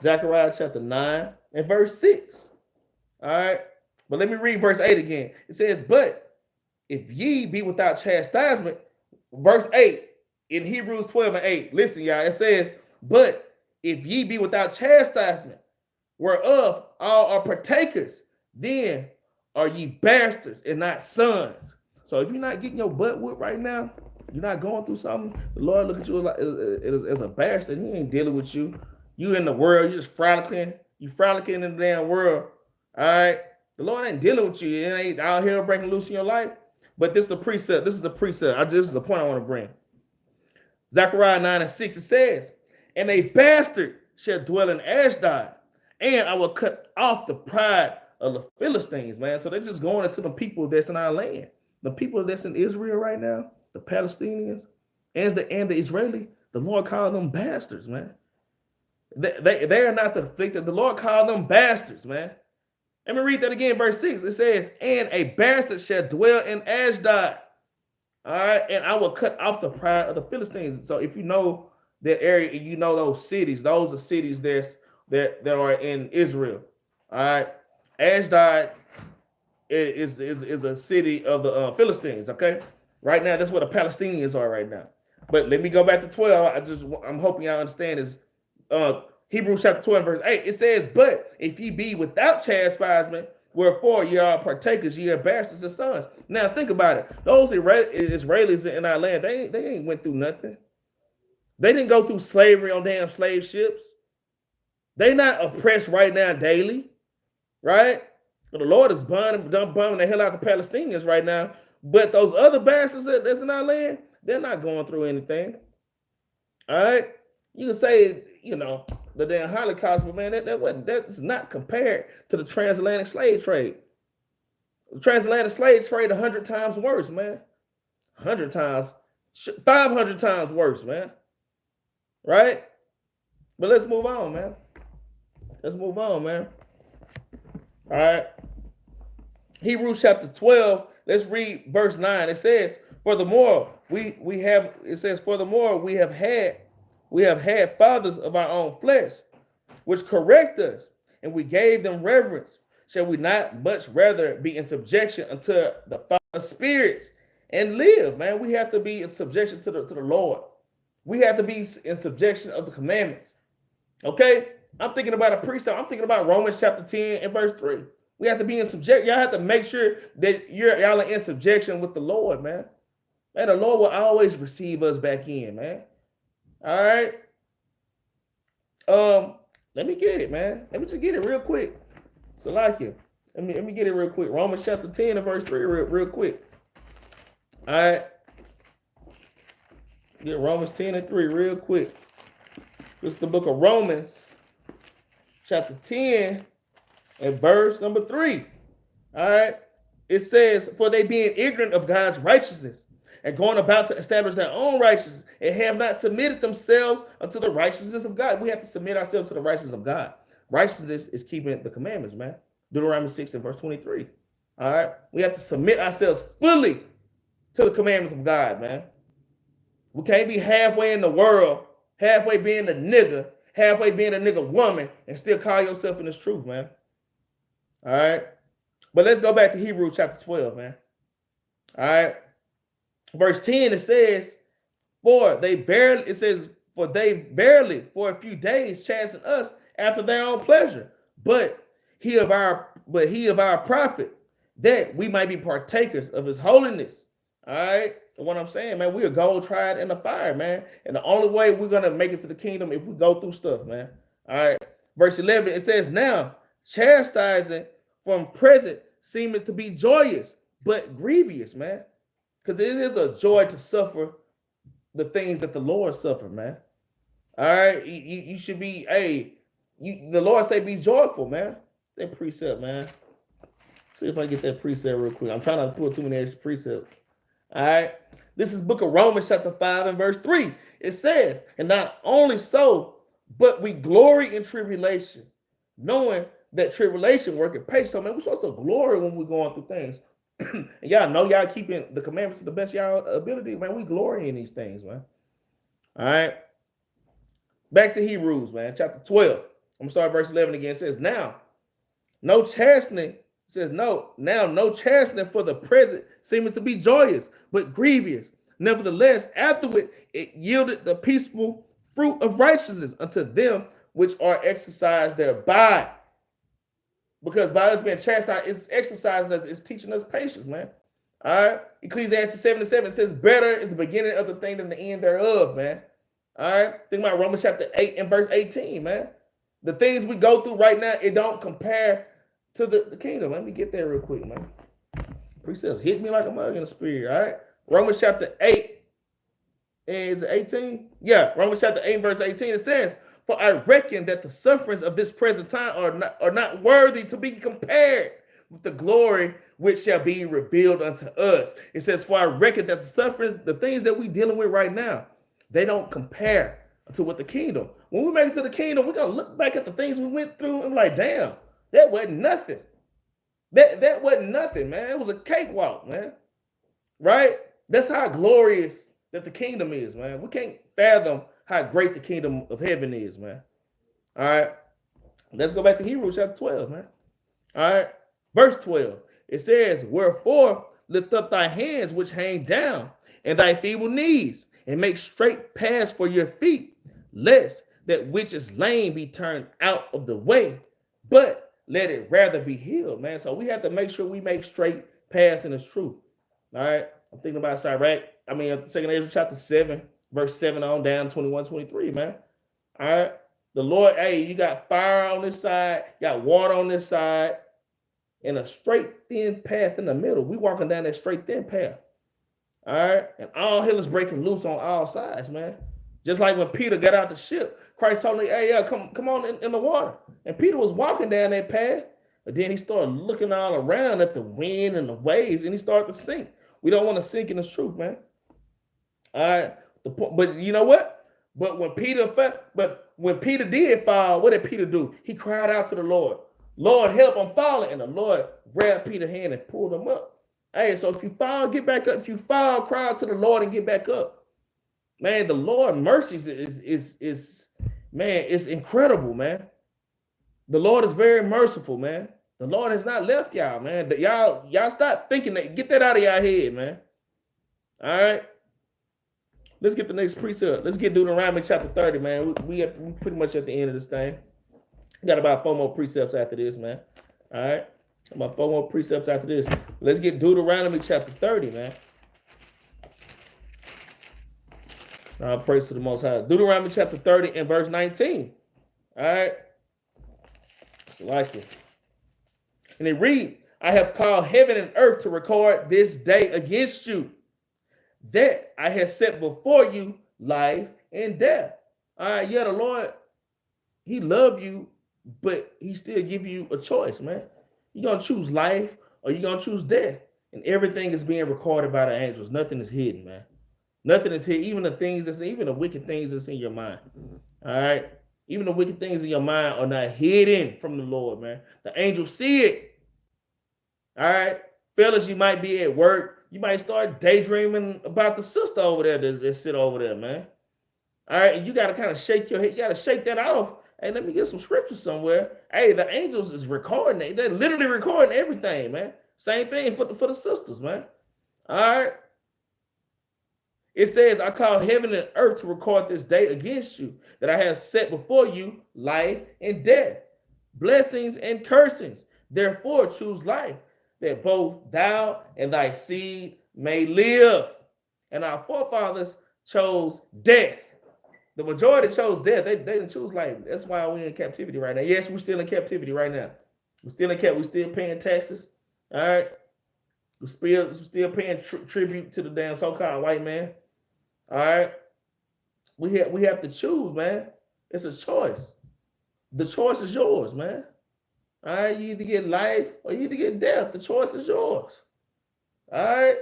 Zechariah chapter 9 and verse 6. All right. But let me read verse 8 again. It says, but if ye be without chastisement, verse 8 in Hebrews 12 and 8. Listen, y'all, it says, but if ye be without chastisement, whereof all are partakers, then are ye bastards and not sons. So if you're not getting your butt whipped right now, you're not going through something, the Lord look at you as a bastard. He ain't dealing with you. You in the world, you just frolicking. You frolicking in the damn world. All right. The Lord ain't dealing with you. It ain't out here breaking loose in your life. But this is the precept. This is the precept. This is the point I want to bring. Zechariah 9 and 6, it says, and a bastard shall dwell in Ashdod, and I will cut off the pride of the Philistines, man. So they're just going into the people that's in our land. The people that's in Israel right now, the Palestinians, and the Israeli, the Lord called them bastards, man. They are not the afflicted. The Lord called them bastards, man. Let me read that again, verse 6. It says, and a bastard shall dwell in Ashdod. All right, and I will cut off the pride of the Philistines. So if you know that area, you know those cities. Those are cities that are in Israel. All right, Ashdod is a city of the Philistines. Okay, right now that's where the Palestinians are right now. But let me go back to 12. I'm hoping y'all understand is Hebrews chapter 12 verse 8. It says, but if ye be without chastisement, wherefore ye are partakers, ye are bastards and sons. Now think about it. Those Israelis in our land, they ain't went through nothing. They didn't go through slavery on damn slave ships. They not oppressed right now daily, right? But the Lord is bumming the hell out of the Palestinians right now. But those other bastards that's in our land, they're not going through anything. All right? You can say, the damn Holocaust, but man, that's not compared to the transatlantic slave trade. The transatlantic slave trade 100 times worse, man. 100 times, 500 times worse, man. Right? But let's move on, man. Let's move on, man. All right. Hebrews chapter 12. Let's read verse 9. It says, furthermore, we have had fathers of our own flesh, which correct us, and we gave them reverence. Shall we not much rather be in subjection unto the Father spirits and live? Man, we have to be in subjection to the Lord. We have to be in subjection of the commandments. Okay? I'm thinking about a precept. I'm thinking about Romans chapter 10 and verse 3. We have to be in subjection. Y'all have to make sure that y'all are in subjection with the Lord, man. Man, the Lord will always receive us back in, man. All right. Let me get it, man. Let me just get it real quick. So like you. Let me get it real quick. Romans chapter 10 and verse 3 real quick. All right. Get Romans 10 and 3 real quick. This is the book of Romans, chapter 10 and verse number 3. All right. It says, for they being ignorant of God's righteousness and going about to establish their own righteousness and have not submitted themselves unto the righteousness of God. We have to submit ourselves to the righteousness of God. Righteousness is keeping the commandments, man. Deuteronomy 6 and verse 23. All right. We have to submit ourselves fully to the commandments of God, man. We can't be halfway in the world, halfway being a nigga, halfway being a nigga woman, and still call yourself in this truth, man. All right. But let's go back to Hebrews chapter 12, man. All right. Verse 10, it says, for they barely for a few days chasten us after their own pleasure. But he of our profit, that we might be partakers of his holiness. All right. What I'm saying, man, we are gold tried in the fire, man. And the only way we're gonna make it to the kingdom if we go through stuff, man. All right. Verse 11, it says, now chastising from present seemeth to be joyous, but grievous, man. Because it is a joy to suffer the things that the Lord suffered, man. All right. You should be, the Lord say be joyful, man. That precept, man. See if I get that precept real quick. I'm trying to pull too many extra precepts. All right. This is book of Romans chapter 5 and verse 3. It says, and not only so, but we glory in tribulation, knowing that tribulation worketh patience. So, man, we're supposed to glory when we're going through things. And y'all know y'all keeping the commandments to the best of y'all ability, man. We glory in these things, man. All right. Back to Hebrews, man, chapter 12. I'm going to start verse 11 again. It says, now, no chastening It says, no, now no chastening for the present seeming to be joyous, but grievous. Nevertheless, afterward it yielded the peaceful fruit of righteousness unto them which are exercised thereby. Because by us being chastised, it's exercising us, it's teaching us patience, man. All right. Ecclesiastes 7:7 says, better is the beginning of the thing than the end thereof, man. All right. Think about Romans chapter 8 and verse 18, man. The things we go through right now, it don't compare to the kingdom. Let me get there real quick, man. Precepts hit me like a mug in the spirit, all right? Romans chapter 8, is it 18? Yeah, Romans chapter 8, verse 18, it says, for I reckon that the sufferings of this present time are not worthy to be compared with the glory which shall be revealed unto us. It says, for I reckon that the sufferings, the things that we're dealing with right now, they don't compare to what the kingdom. When we make it to the kingdom, we're going to look back at the things we went through and like, damn, that wasn't nothing. That wasn't nothing, man. It was a cakewalk, man. Right? That's how glorious that the kingdom is, man. We can't fathom how great the kingdom of heaven is, man. All right. Let's go back to Hebrews chapter 12, man. All right. Verse 12. It says, wherefore lift up thy hands which hang down, and thy feeble knees, and make straight paths for your feet, lest that which is lame be turned out of the way, but let it rather be healed, man. So we have to make sure we make straight paths in the truth. All right. I'm thinking about Sirach. I mean, 2nd Ezra chapter 7, verse 7 on down, 21, 23, man. All right. The Lord, hey, you got fire on this side, you got water on this side, and a straight, thin path in the middle. We walking down that straight, thin path. All right. And all hell is breaking loose on all sides, man. Just like when Peter got out the ship, Christ told him, hey, yeah, come on in the water. And Peter was walking down that path, but then he started looking all around at the wind and the waves, and he started to sink. We don't want to sink in this truth, man. All right. But you know what? But when Peter did fall, what did Peter do? He cried out to the Lord. Lord, help, I'm falling. And the Lord grabbed Peter's hand and pulled him up. Hey, so if you fall, get back up. If you fall, cry out to the Lord and get back up. Man, the Lord's mercies is man, it's incredible, man. The Lord is very merciful, man. The Lord has not left y'all, man. Y'all stop thinking that. Get that out of y'all head, man. All right. Let's get the next precept. Let's get Deuteronomy chapter 30, man. We pretty much at the end of this thing. We got about 4 more precepts after this, man. All right. About 4 more precepts after this. Let's get Deuteronomy chapter 30, man. All praise to the Most High. Deuteronomy chapter 30 and verse 19. All right. It's like it. And it reads, I have called heaven and earth to record this day against you, that I have set before you life and death. All right, yeah, the Lord, he loves you, but he still give you a choice, man. You're going to choose life or you're going to choose death. And everything is being recorded by the angels. Nothing is hidden, man. Nothing is hidden. Even the wicked things that's in your mind. All right. Even the wicked things in your mind are not hidden from the Lord, man. The angels see it. All right. Fellas, you might be at work. You might start daydreaming about the sister over there that sit over there, man. All right. And you got to kind of shake your head. You got to shake that off. Hey, let me get some scripture somewhere. Hey, the angels is recording it. They're literally recording everything, man. Same thing for the sisters, man. All right. It says, I call heaven and earth to record this day against you, that I have set before you life and death, blessings and cursings. Therefore, choose life, that both thou and thy seed may live. And our forefathers chose death. The majority chose death. They didn't choose life. That's why we're in captivity right now. Yes, we're still in captivity right now. We're still paying taxes. All right. We're still paying tribute to the damn so-called white man. All right. We have to choose, man. It's a choice. The choice is yours, man. All right. You either get life or you either get death. The choice is yours. All right.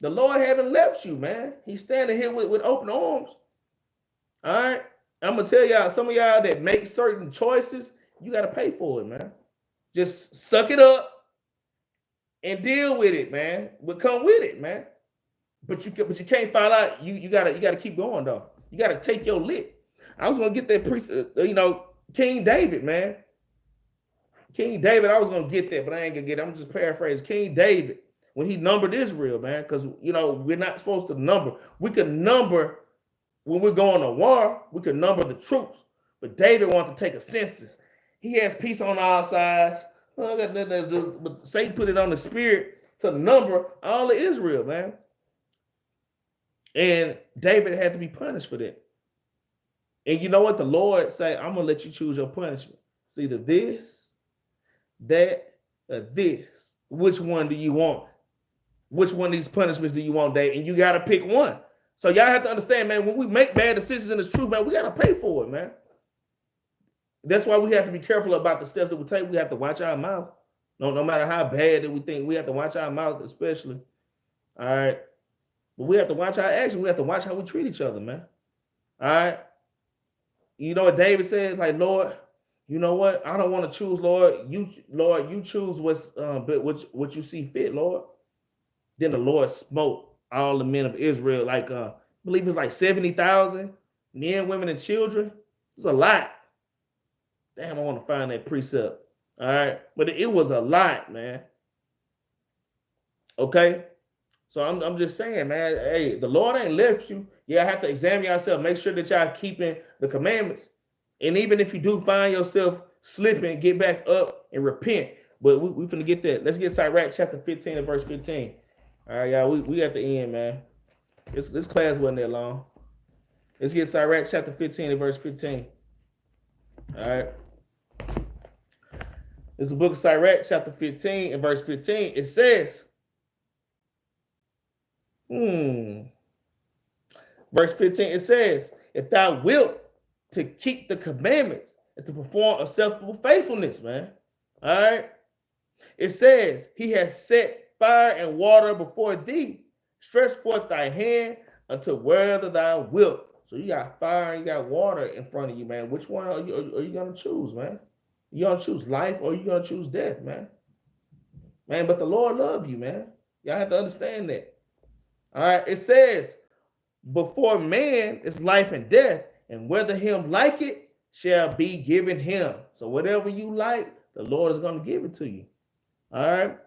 The Lord haven't left you, man. He's standing here with open arms. All right. I'm going to tell y'all, some of y'all that make certain choices, you got to pay for it, man. Just suck it up and deal with it, man. But come with it, man. But you can't find out. You gotta keep going though. You gotta take your lick. I was gonna get that priest, King David, man. King David, I was gonna get that, but I ain't gonna get it. I'm just paraphrasing. King David, when he numbered Israel, man, because we're not supposed to number. We can number when we're going to war, we can number the troops. But David wanted to take a census. He has peace on all sides. But Satan put it on the spirit to number all of Israel, man. And David had to be punished for that. And you know what? The Lord said, I'm going to let you choose your punishment. It's either this, that, or this. Which one do you want? Which one of these punishments do you want, David? And you got to pick one. So y'all have to understand, man, when we make bad decisions in this truth, man, we got to pay for it, man. That's why we have to be careful about the steps that we take. We have to watch our mouth. No matter how bad that we think, we have to watch our mouth, especially. All right. But we have to watch our actions. We have to watch how we treat each other, man. All right. You know what David says? Like, Lord, you know what? I don't want to choose, Lord. You choose what you see fit, Lord. Then the Lord smote all the men of Israel, like I believe it's like 70,000 men, women, and children. It's a lot. Damn, I want to find that precept. All right. But it was a lot, man. Okay. So I'm just saying, man, hey, the Lord ain't left you. You have to examine yourself, make sure that y'all keeping the commandments. And even if you do find yourself slipping, get back up and repent. But we finna get that. Let's get Sirach chapter 15 and verse 15. All right, y'all, we at the end, man. This class wasn't that long. Let's get Sirach chapter 15 and verse 15. All right. This is the book of Sirach chapter 15 and verse 15. It says, verse 15, it says, if thou wilt to keep the commandments and to perform acceptable faithfulness, man. All right. It says, he has set fire and water before thee. Stretch forth thy hand unto wherever thou wilt. So you got fire and you got water in front of you, man. Which one are you going to choose, man? You going to choose life or you going to choose death, man? Man, but the Lord love you, man. Y'all have to understand that. All right. It says, before man is life and death, and whether him like it shall be given him. So whatever you like, the Lord is going to give it to you. All right.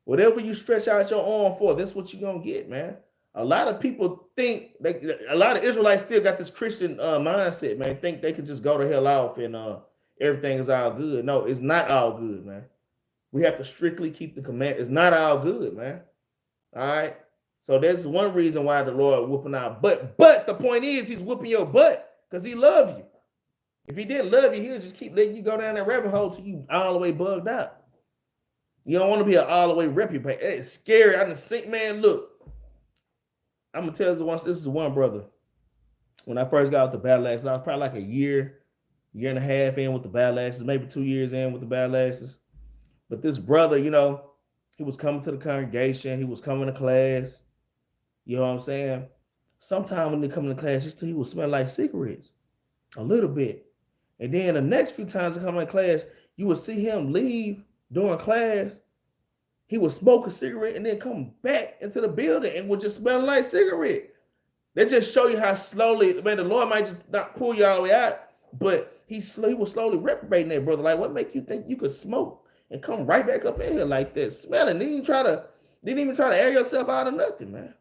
Whatever you stretch out your arm for, that's what you're going to get, man. A lot of people think, a lot of Israelites still got this Christian mindset, man. Think they can just go to hell off and everything is all good. No, it's not all good, man. We have to strictly keep the command. It's not all good, man. All right. So that's one reason why the Lord whooping our butt. But the point is, he's whooping your butt because he loves you. If he didn't love you, he'll just keep letting you go down that rabbit hole till you all the way bugged out. You don't want to be an all the way reprobate. It's scary. I done think, man, look. I'm going to tell you once, this is one brother. When I first got with the Battle Axes, I was probably like a year and a half in with the Battle Axes, maybe 2 years in with the Battle Axes. But this brother, he was coming to the congregation. He was coming to class. You know what I'm saying? Sometime when they come to class, he would smell like cigarettes a little bit. And then the next few times he come to class, you would see him leave during class. He would smoke a cigarette and then come back into the building and would just smell like cigarette. They just show you how slowly, man, the Lord might just not pull you all the way out, but he was slowly reprobating that brother. Like, what make you think you could smoke and come right back up in here like that, smelling? Didn't even try to air yourself out of nothing, man.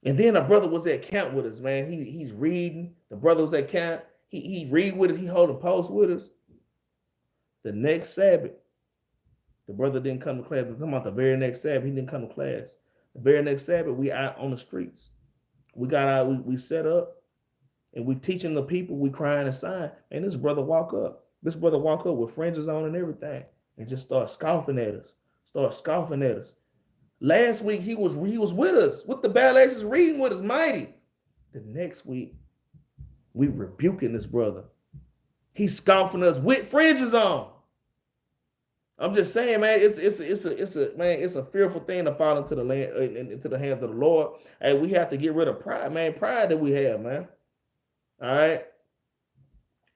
And then a brother was at camp with us, man. He's reading. The brother was at camp. He read with us. He holding post with us. The next Sabbath, the brother didn't come to class. I'm talking about the very next Sabbath, he didn't come to class. The very next Sabbath, we out on the streets. We got out, we set up, and we teaching the people, we crying a sign. And this brother walk up. This brother walk up with fringes on and everything, and just start scoffing at us. Last week, he was with us, with the Battle Axes, reading with us, mighty. The next week, we rebuking this brother. He's scoffing us with fringes on. I'm just saying, man, it's a fearful thing to fall into the hands of the Lord. And we have to get rid of pride, man. Pride that we have, man. All right.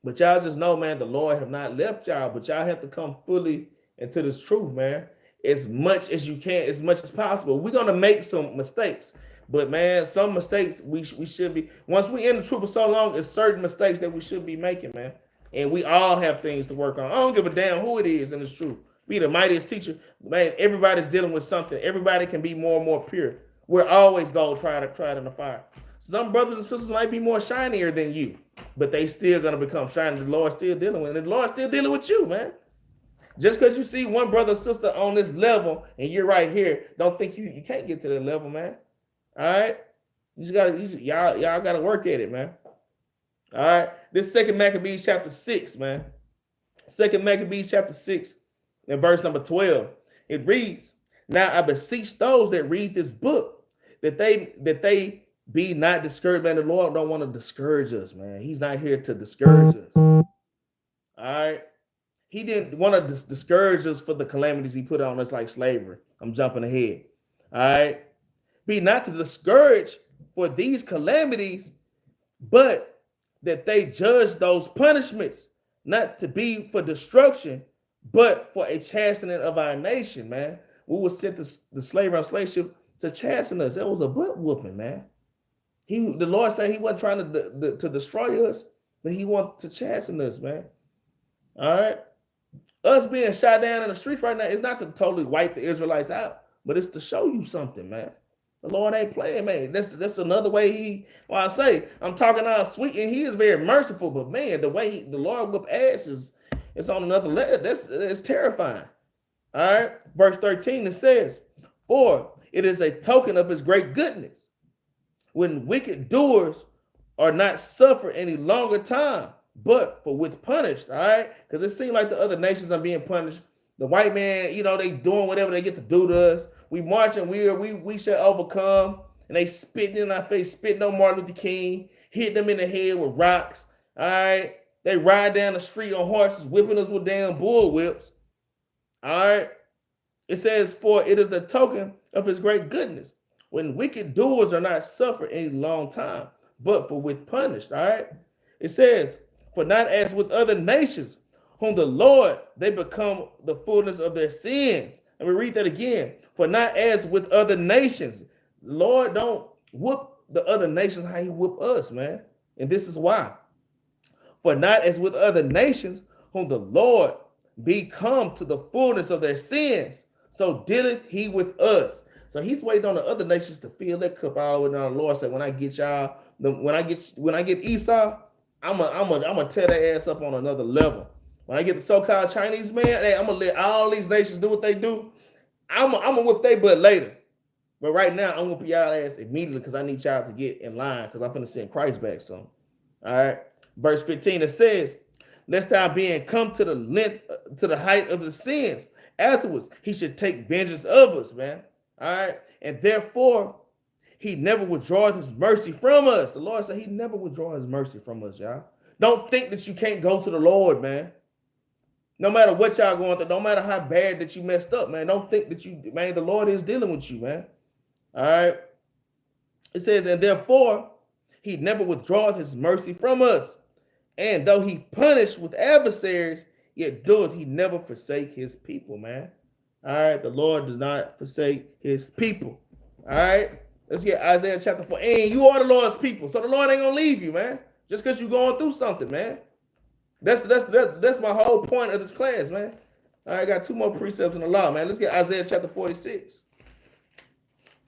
But y'all just know, man, the Lord have not left y'all, but y'all have to come fully into this truth, man. As much as you can, as much as possible. We're gonna make some mistakes, but man, some mistakes we should be. Once we in the truth for so long, it's certain mistakes that we should be making, man. And we all have things to work on. I don't give a damn who it is, and it's true. Be the mightiest teacher. Man, everybody's dealing with something. Everybody can be more and more pure. We're always gold tried in the fire. Some brothers and sisters might be more shinier than you, but they still gonna become shiny. The Lord's still dealing with it. And the Lord's still dealing with you, man. Just because you see one brother or sister on this level and you're right here, don't think you can't get to that level, man. All right? Y'all gotta work at it, man. All right. This Second Maccabees chapter 6, man. Second Maccabees chapter 6 and verse number 12. It reads, "Now I beseech those that read this book that they be not discouraged." Man, the Lord don't want to discourage us, man. He's not here to discourage us. All right. He didn't want to discourage us for the calamities he put on us, like slavery. I'm jumping ahead. All right. Be not to discourage for these calamities, but that they judge those punishments not to be for destruction, but for a chastening of our nation, man. We were sent the slavery on slave ship to chasten us. That was a butt whooping, man. The Lord said he wasn't trying to destroy us, but he wanted to chasten us, man. All right. Us being shot down in the streets right now is not to totally wipe the Israelites out, but it's to show you something, man. The Lord ain't playing, man. That's another way I say, I'm talking all sweet, and he is very merciful, but man, the way the Lord whoop ass is on another level. That's terrifying. All right. Verse 13, it says, "For it is a token of his great goodness, when wicked doers are not suffered any longer time, but for with punished." All right. Because it seems like the other nations are being punished. The white man, they doing whatever they get to do to us. We marching, we shall overcome. And they spitting in our face, spitting on Martin Luther King, hit them in the head with rocks. All right. They ride down the street on horses, whipping us with damn bull whips. All right. It says, "For it is a token of his great goodness, when wicked doers are not suffered any long time, but for with punished." All right. It says, "For not as with other nations, whom the Lord, they become the fullness of their sins." And we read that again. "For not as with other nations." The Lord don't whoop the other nations how he whoop us, man. And this is why. "For not as with other nations, whom the Lord become to the fullness of their sins, so dealeth he with us." So he's waiting on the other nations to fill that cup all the way down. The Lord said, "When I get y'all, when I get Esau, I'm gonna tear their ass up on another level. When I get the so-called Chinese man, hey, I'm gonna let all these nations do what they do. I'm gonna whip their butt later. But right now, I'm whooping y'all ass immediately because I need y'all to get in line because I'm finna send Christ back soon." All right. Verse 15, it says, "Lest thou being come to the length, to the height of the sins, afterwards he should take vengeance of us," man. All right. "And therefore he never withdraweth his mercy from us." The Lord said he never withdraw his mercy from us, y'all. Don't think that you can't go to the Lord, man. No matter what y'all going through, no matter how bad that you messed up, man. Don't think that the Lord is dealing with you, man. All right. It says, "And therefore he never withdraweth his mercy from us. And though he punished with adversaries, yet doeth he never forsake his people," man. All right. The Lord does not forsake his people. All right. Let's get Isaiah chapter 4. And you are the Lord's people. So the Lord ain't gonna leave you, man. Just because you're going through something, man. That's my whole point of this class, man. All right, I got two more precepts in the law, man. Let's get Isaiah chapter 46.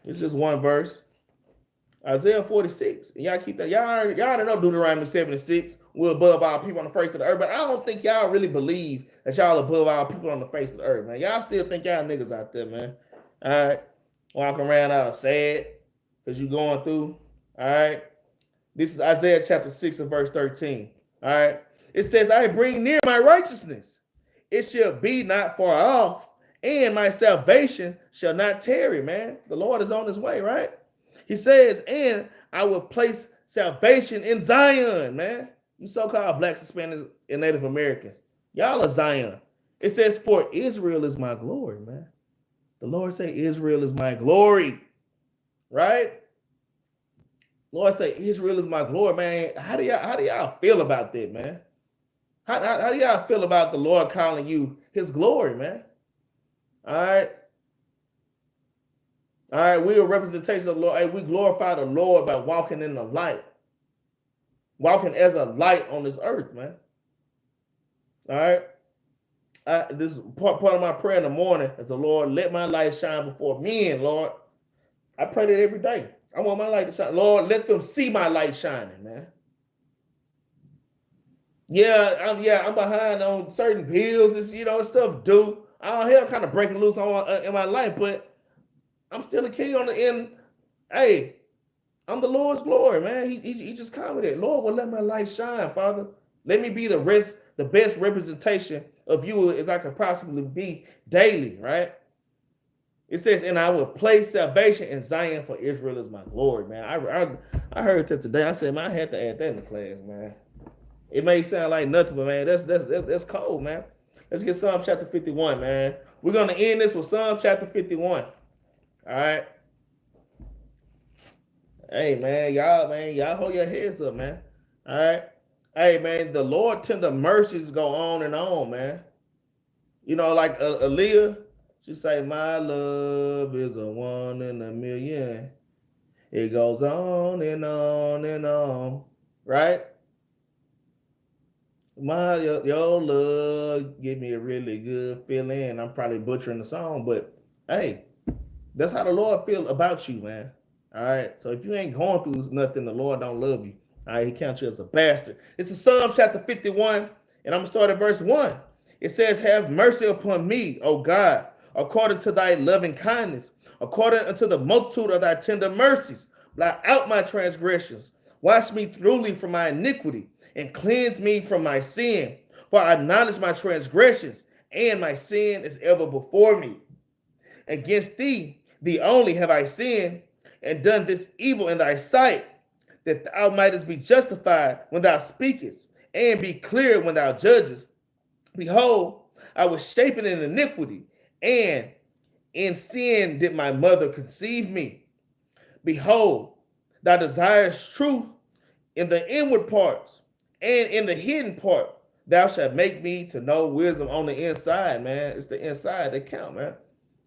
It's just one verse. Isaiah 46. And y'all keep that. Y'all already know Deuteronomy 7:6. We're above all people on the face of the earth. But I don't think y'all really believe that y'all above all people on the face of the earth, man. Y'all still think y'all niggas out there, man. All right. Walking around out sad because you going through. All right. This is Isaiah chapter 6 and verse 13. All right. It says, "I bring near my righteousness. It shall be not far off, and my salvation shall not tarry," man. The Lord is on his way, right? He says, "And I will place salvation in Zion," man. You so-called blacks, Hispanics, and Native Americans. Y'all are Zion. It says, "For Israel is my glory," man. The Lord say, "Israel is my glory," right? Lord say, "Israel is my glory," man. How do y'all feel about that, man? How do y'all feel about the Lord calling you his glory, man? All right. All right, we are representation of the Lord. Hey, we glorify the Lord by walking in the light. Walking as a light on this earth, man. All right. This is part of my prayer in the morning is the Lord, let my light shine before men, Lord. I pray that every day. I want my light to shine. Lord, let them see my light shining, man. I'm behind on certain bills, and stuff due. I don't have kind of breaking loose on in my life, but I'm still a king on the end. Hey, I'm the Lord's glory, man. He just commented, Lord, well, let my light shine, Father. Let me be the best representation of you as I could possibly be daily, right? It says, and I will place salvation in Zion, for Israel is my glory, man. I heard that today. I said, man, I had to add that in the class, man. It may sound like nothing, but man, that's cold, man. Let's get Psalm chapter 51, man. We're gonna end this with Psalm chapter 51. All right. Hey, y'all hold your heads up, man. All right. Hey, man, the Lord tender mercies go on, man. Like Aaliyah, she say, my love is a one in a million. It goes on and on and on, right? Your love give me a really good feeling. I'm probably butchering the song, but hey, that's how the Lord feel about you, man. All right. So if you ain't going through nothing, the Lord don't love you. All right. He counts you as a bastard. It's in Psalm chapter 51, and I'm gonna start at verse 1. It says, have mercy upon me, O God, according to thy loving kindness, according unto the multitude of thy tender mercies. Blot out my transgressions. Wash me thoroughly from my iniquity, and cleanse me from my sin. For I acknowledge my transgressions, and my sin is ever before me. Against thee only have I sinned, and done this evil in thy sight, that thou mightest be justified when thou speakest, and be clear when thou judgest. Behold, I was shapen in iniquity, and in sin did my mother conceive me. Behold, thou desirest truth in the inward parts, and in the hidden part, thou shalt make me to know wisdom on the inside, man. It's the inside that count, man.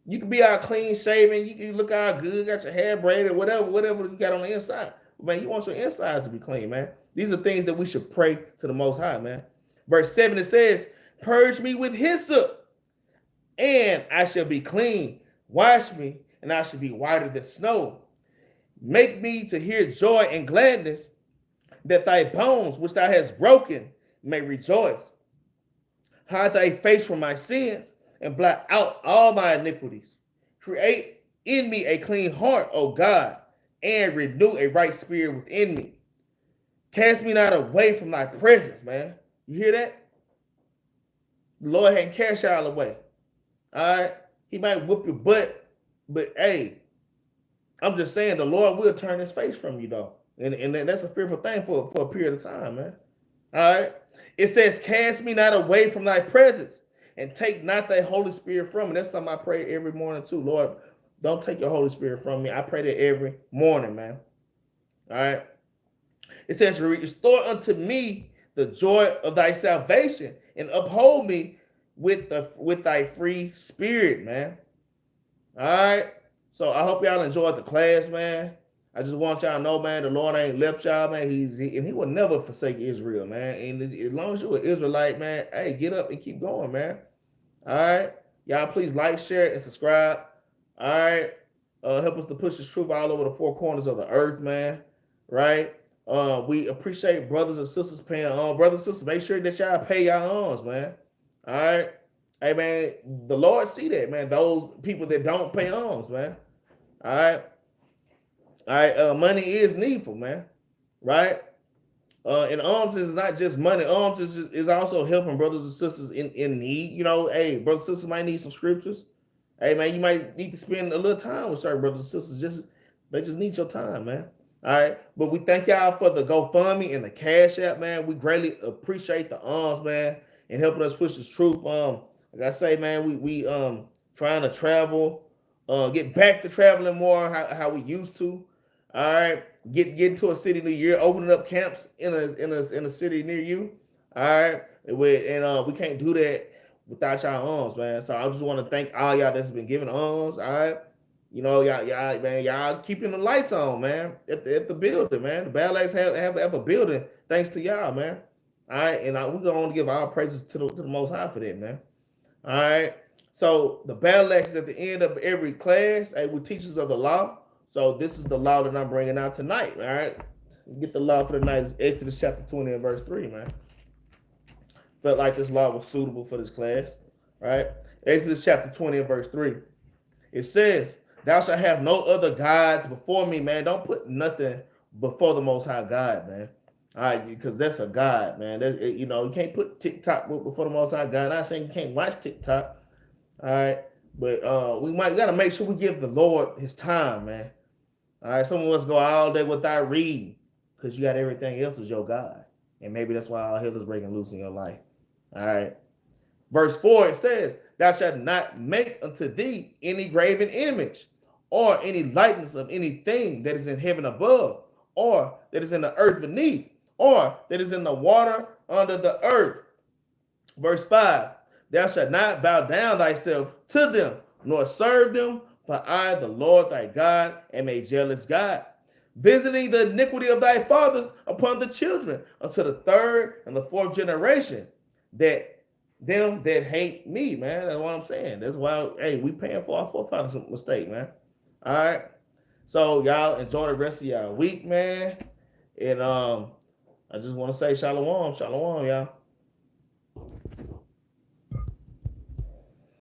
You can be all clean shaven, you can look all good, got your hair braided, whatever you got on the inside. But man, you want your insides to be clean, man. These are things that we should pray to the Most High, man. Verse 7, it says, purge me with hyssop, and I shall be clean. Wash me, and I shall be whiter than snow. Make me to hear joy and gladness, that thy bones, which thou hast broken, may rejoice. Hide thy face from my sins, and blot out all my iniquities. Create in me a clean heart, O God, and renew a right spirit within me. Cast me not away from thy presence, man. You hear that? The Lord hadn't cast y'all away. All right? He might whoop your butt, but hey, I'm just saying the Lord will turn his face from you, though. And that's a fearful thing for a period of time, man. All right? It says, cast me not away from thy presence, and take not thy Holy Spirit from me. That's something I pray every morning too. Lord, don't take your Holy Spirit from me. I pray that every morning, man. All right? It says, restore unto me the joy of thy salvation, and uphold me with thy free spirit, man. All right? So I hope y'all enjoyed the class, man. I just want y'all to know, man, the Lord ain't left y'all, man. And he will never forsake Israel, man. And as long as you're an Israelite, man, hey, get up and keep going, man. All right? Y'all please like, share, and subscribe. All right? Help us to push this truth all over the four corners of the earth, man. Right? We appreciate brothers and sisters paying on. Brothers and sisters, make sure that y'all pay y'all arms, man. All right? Hey, man, the Lord see that, man. Those people that don't pay arms, man. All right? All right, money is needful, man. Right? And alms is not just money. Alms is also helping brothers and sisters in need. Hey, brothers and sisters might need some scriptures. Hey, man, you might need to spend a little time with certain brothers and sisters. They just need your time, man. All right, but we thank y'all for the GoFundMe and the Cash App, man. We greatly appreciate the alms, man, and helping us push this truth. Like I say, man, we trying to travel, get back to traveling more how we used to. All right, get to a city near you, opening up camps in a city near you. All right, and we can't do that without y'all arms, man. So I just want to thank all y'all that's been giving arms. All right, y'all, man, y'all keeping the lights on, man, at the building, man. The Battle Axes have a building thanks to y'all, man. All right, and we're going to give our praises to the Most High for that, man. All right. So the battle axe is at the end of every class. Hey, we're teachers of the law. So this is the law that I'm bringing out tonight. All right. Get the law for the night. It's Exodus chapter 20 and verse 3, man. Felt like this law was suitable for this class. Right. Exodus chapter 20 and verse 3. It says, "Thou shalt have no other gods before me," man. Don't put nothing before the Most High God, man. All right, because that's a God, man. You can't put TikTok before the Most High God. I'm not saying you can't watch TikTok. All right, but we gotta make sure we give the Lord His time, man. All right, some of us go all day without reading because you got everything else as your God, and maybe that's why all hell is breaking loose in your life. All right, verse 4 it says, "Thou shalt not make unto thee any graven image, or any likeness of anything that is in heaven above, or that is in the earth beneath, or that is in the water under the earth." Verse 5, "Thou shalt not bow down thyself to them, nor serve them, for I, the Lord thy God, am a jealous God, visiting the iniquity of thy fathers upon the children, unto the third and the fourth generation, that them that hate me," man. That's what I'm saying. That's why, hey, we paying for our forefathers' mistake, man. All right. So y'all enjoy the rest of y'all week, man. And I just want to say shalom, y'all.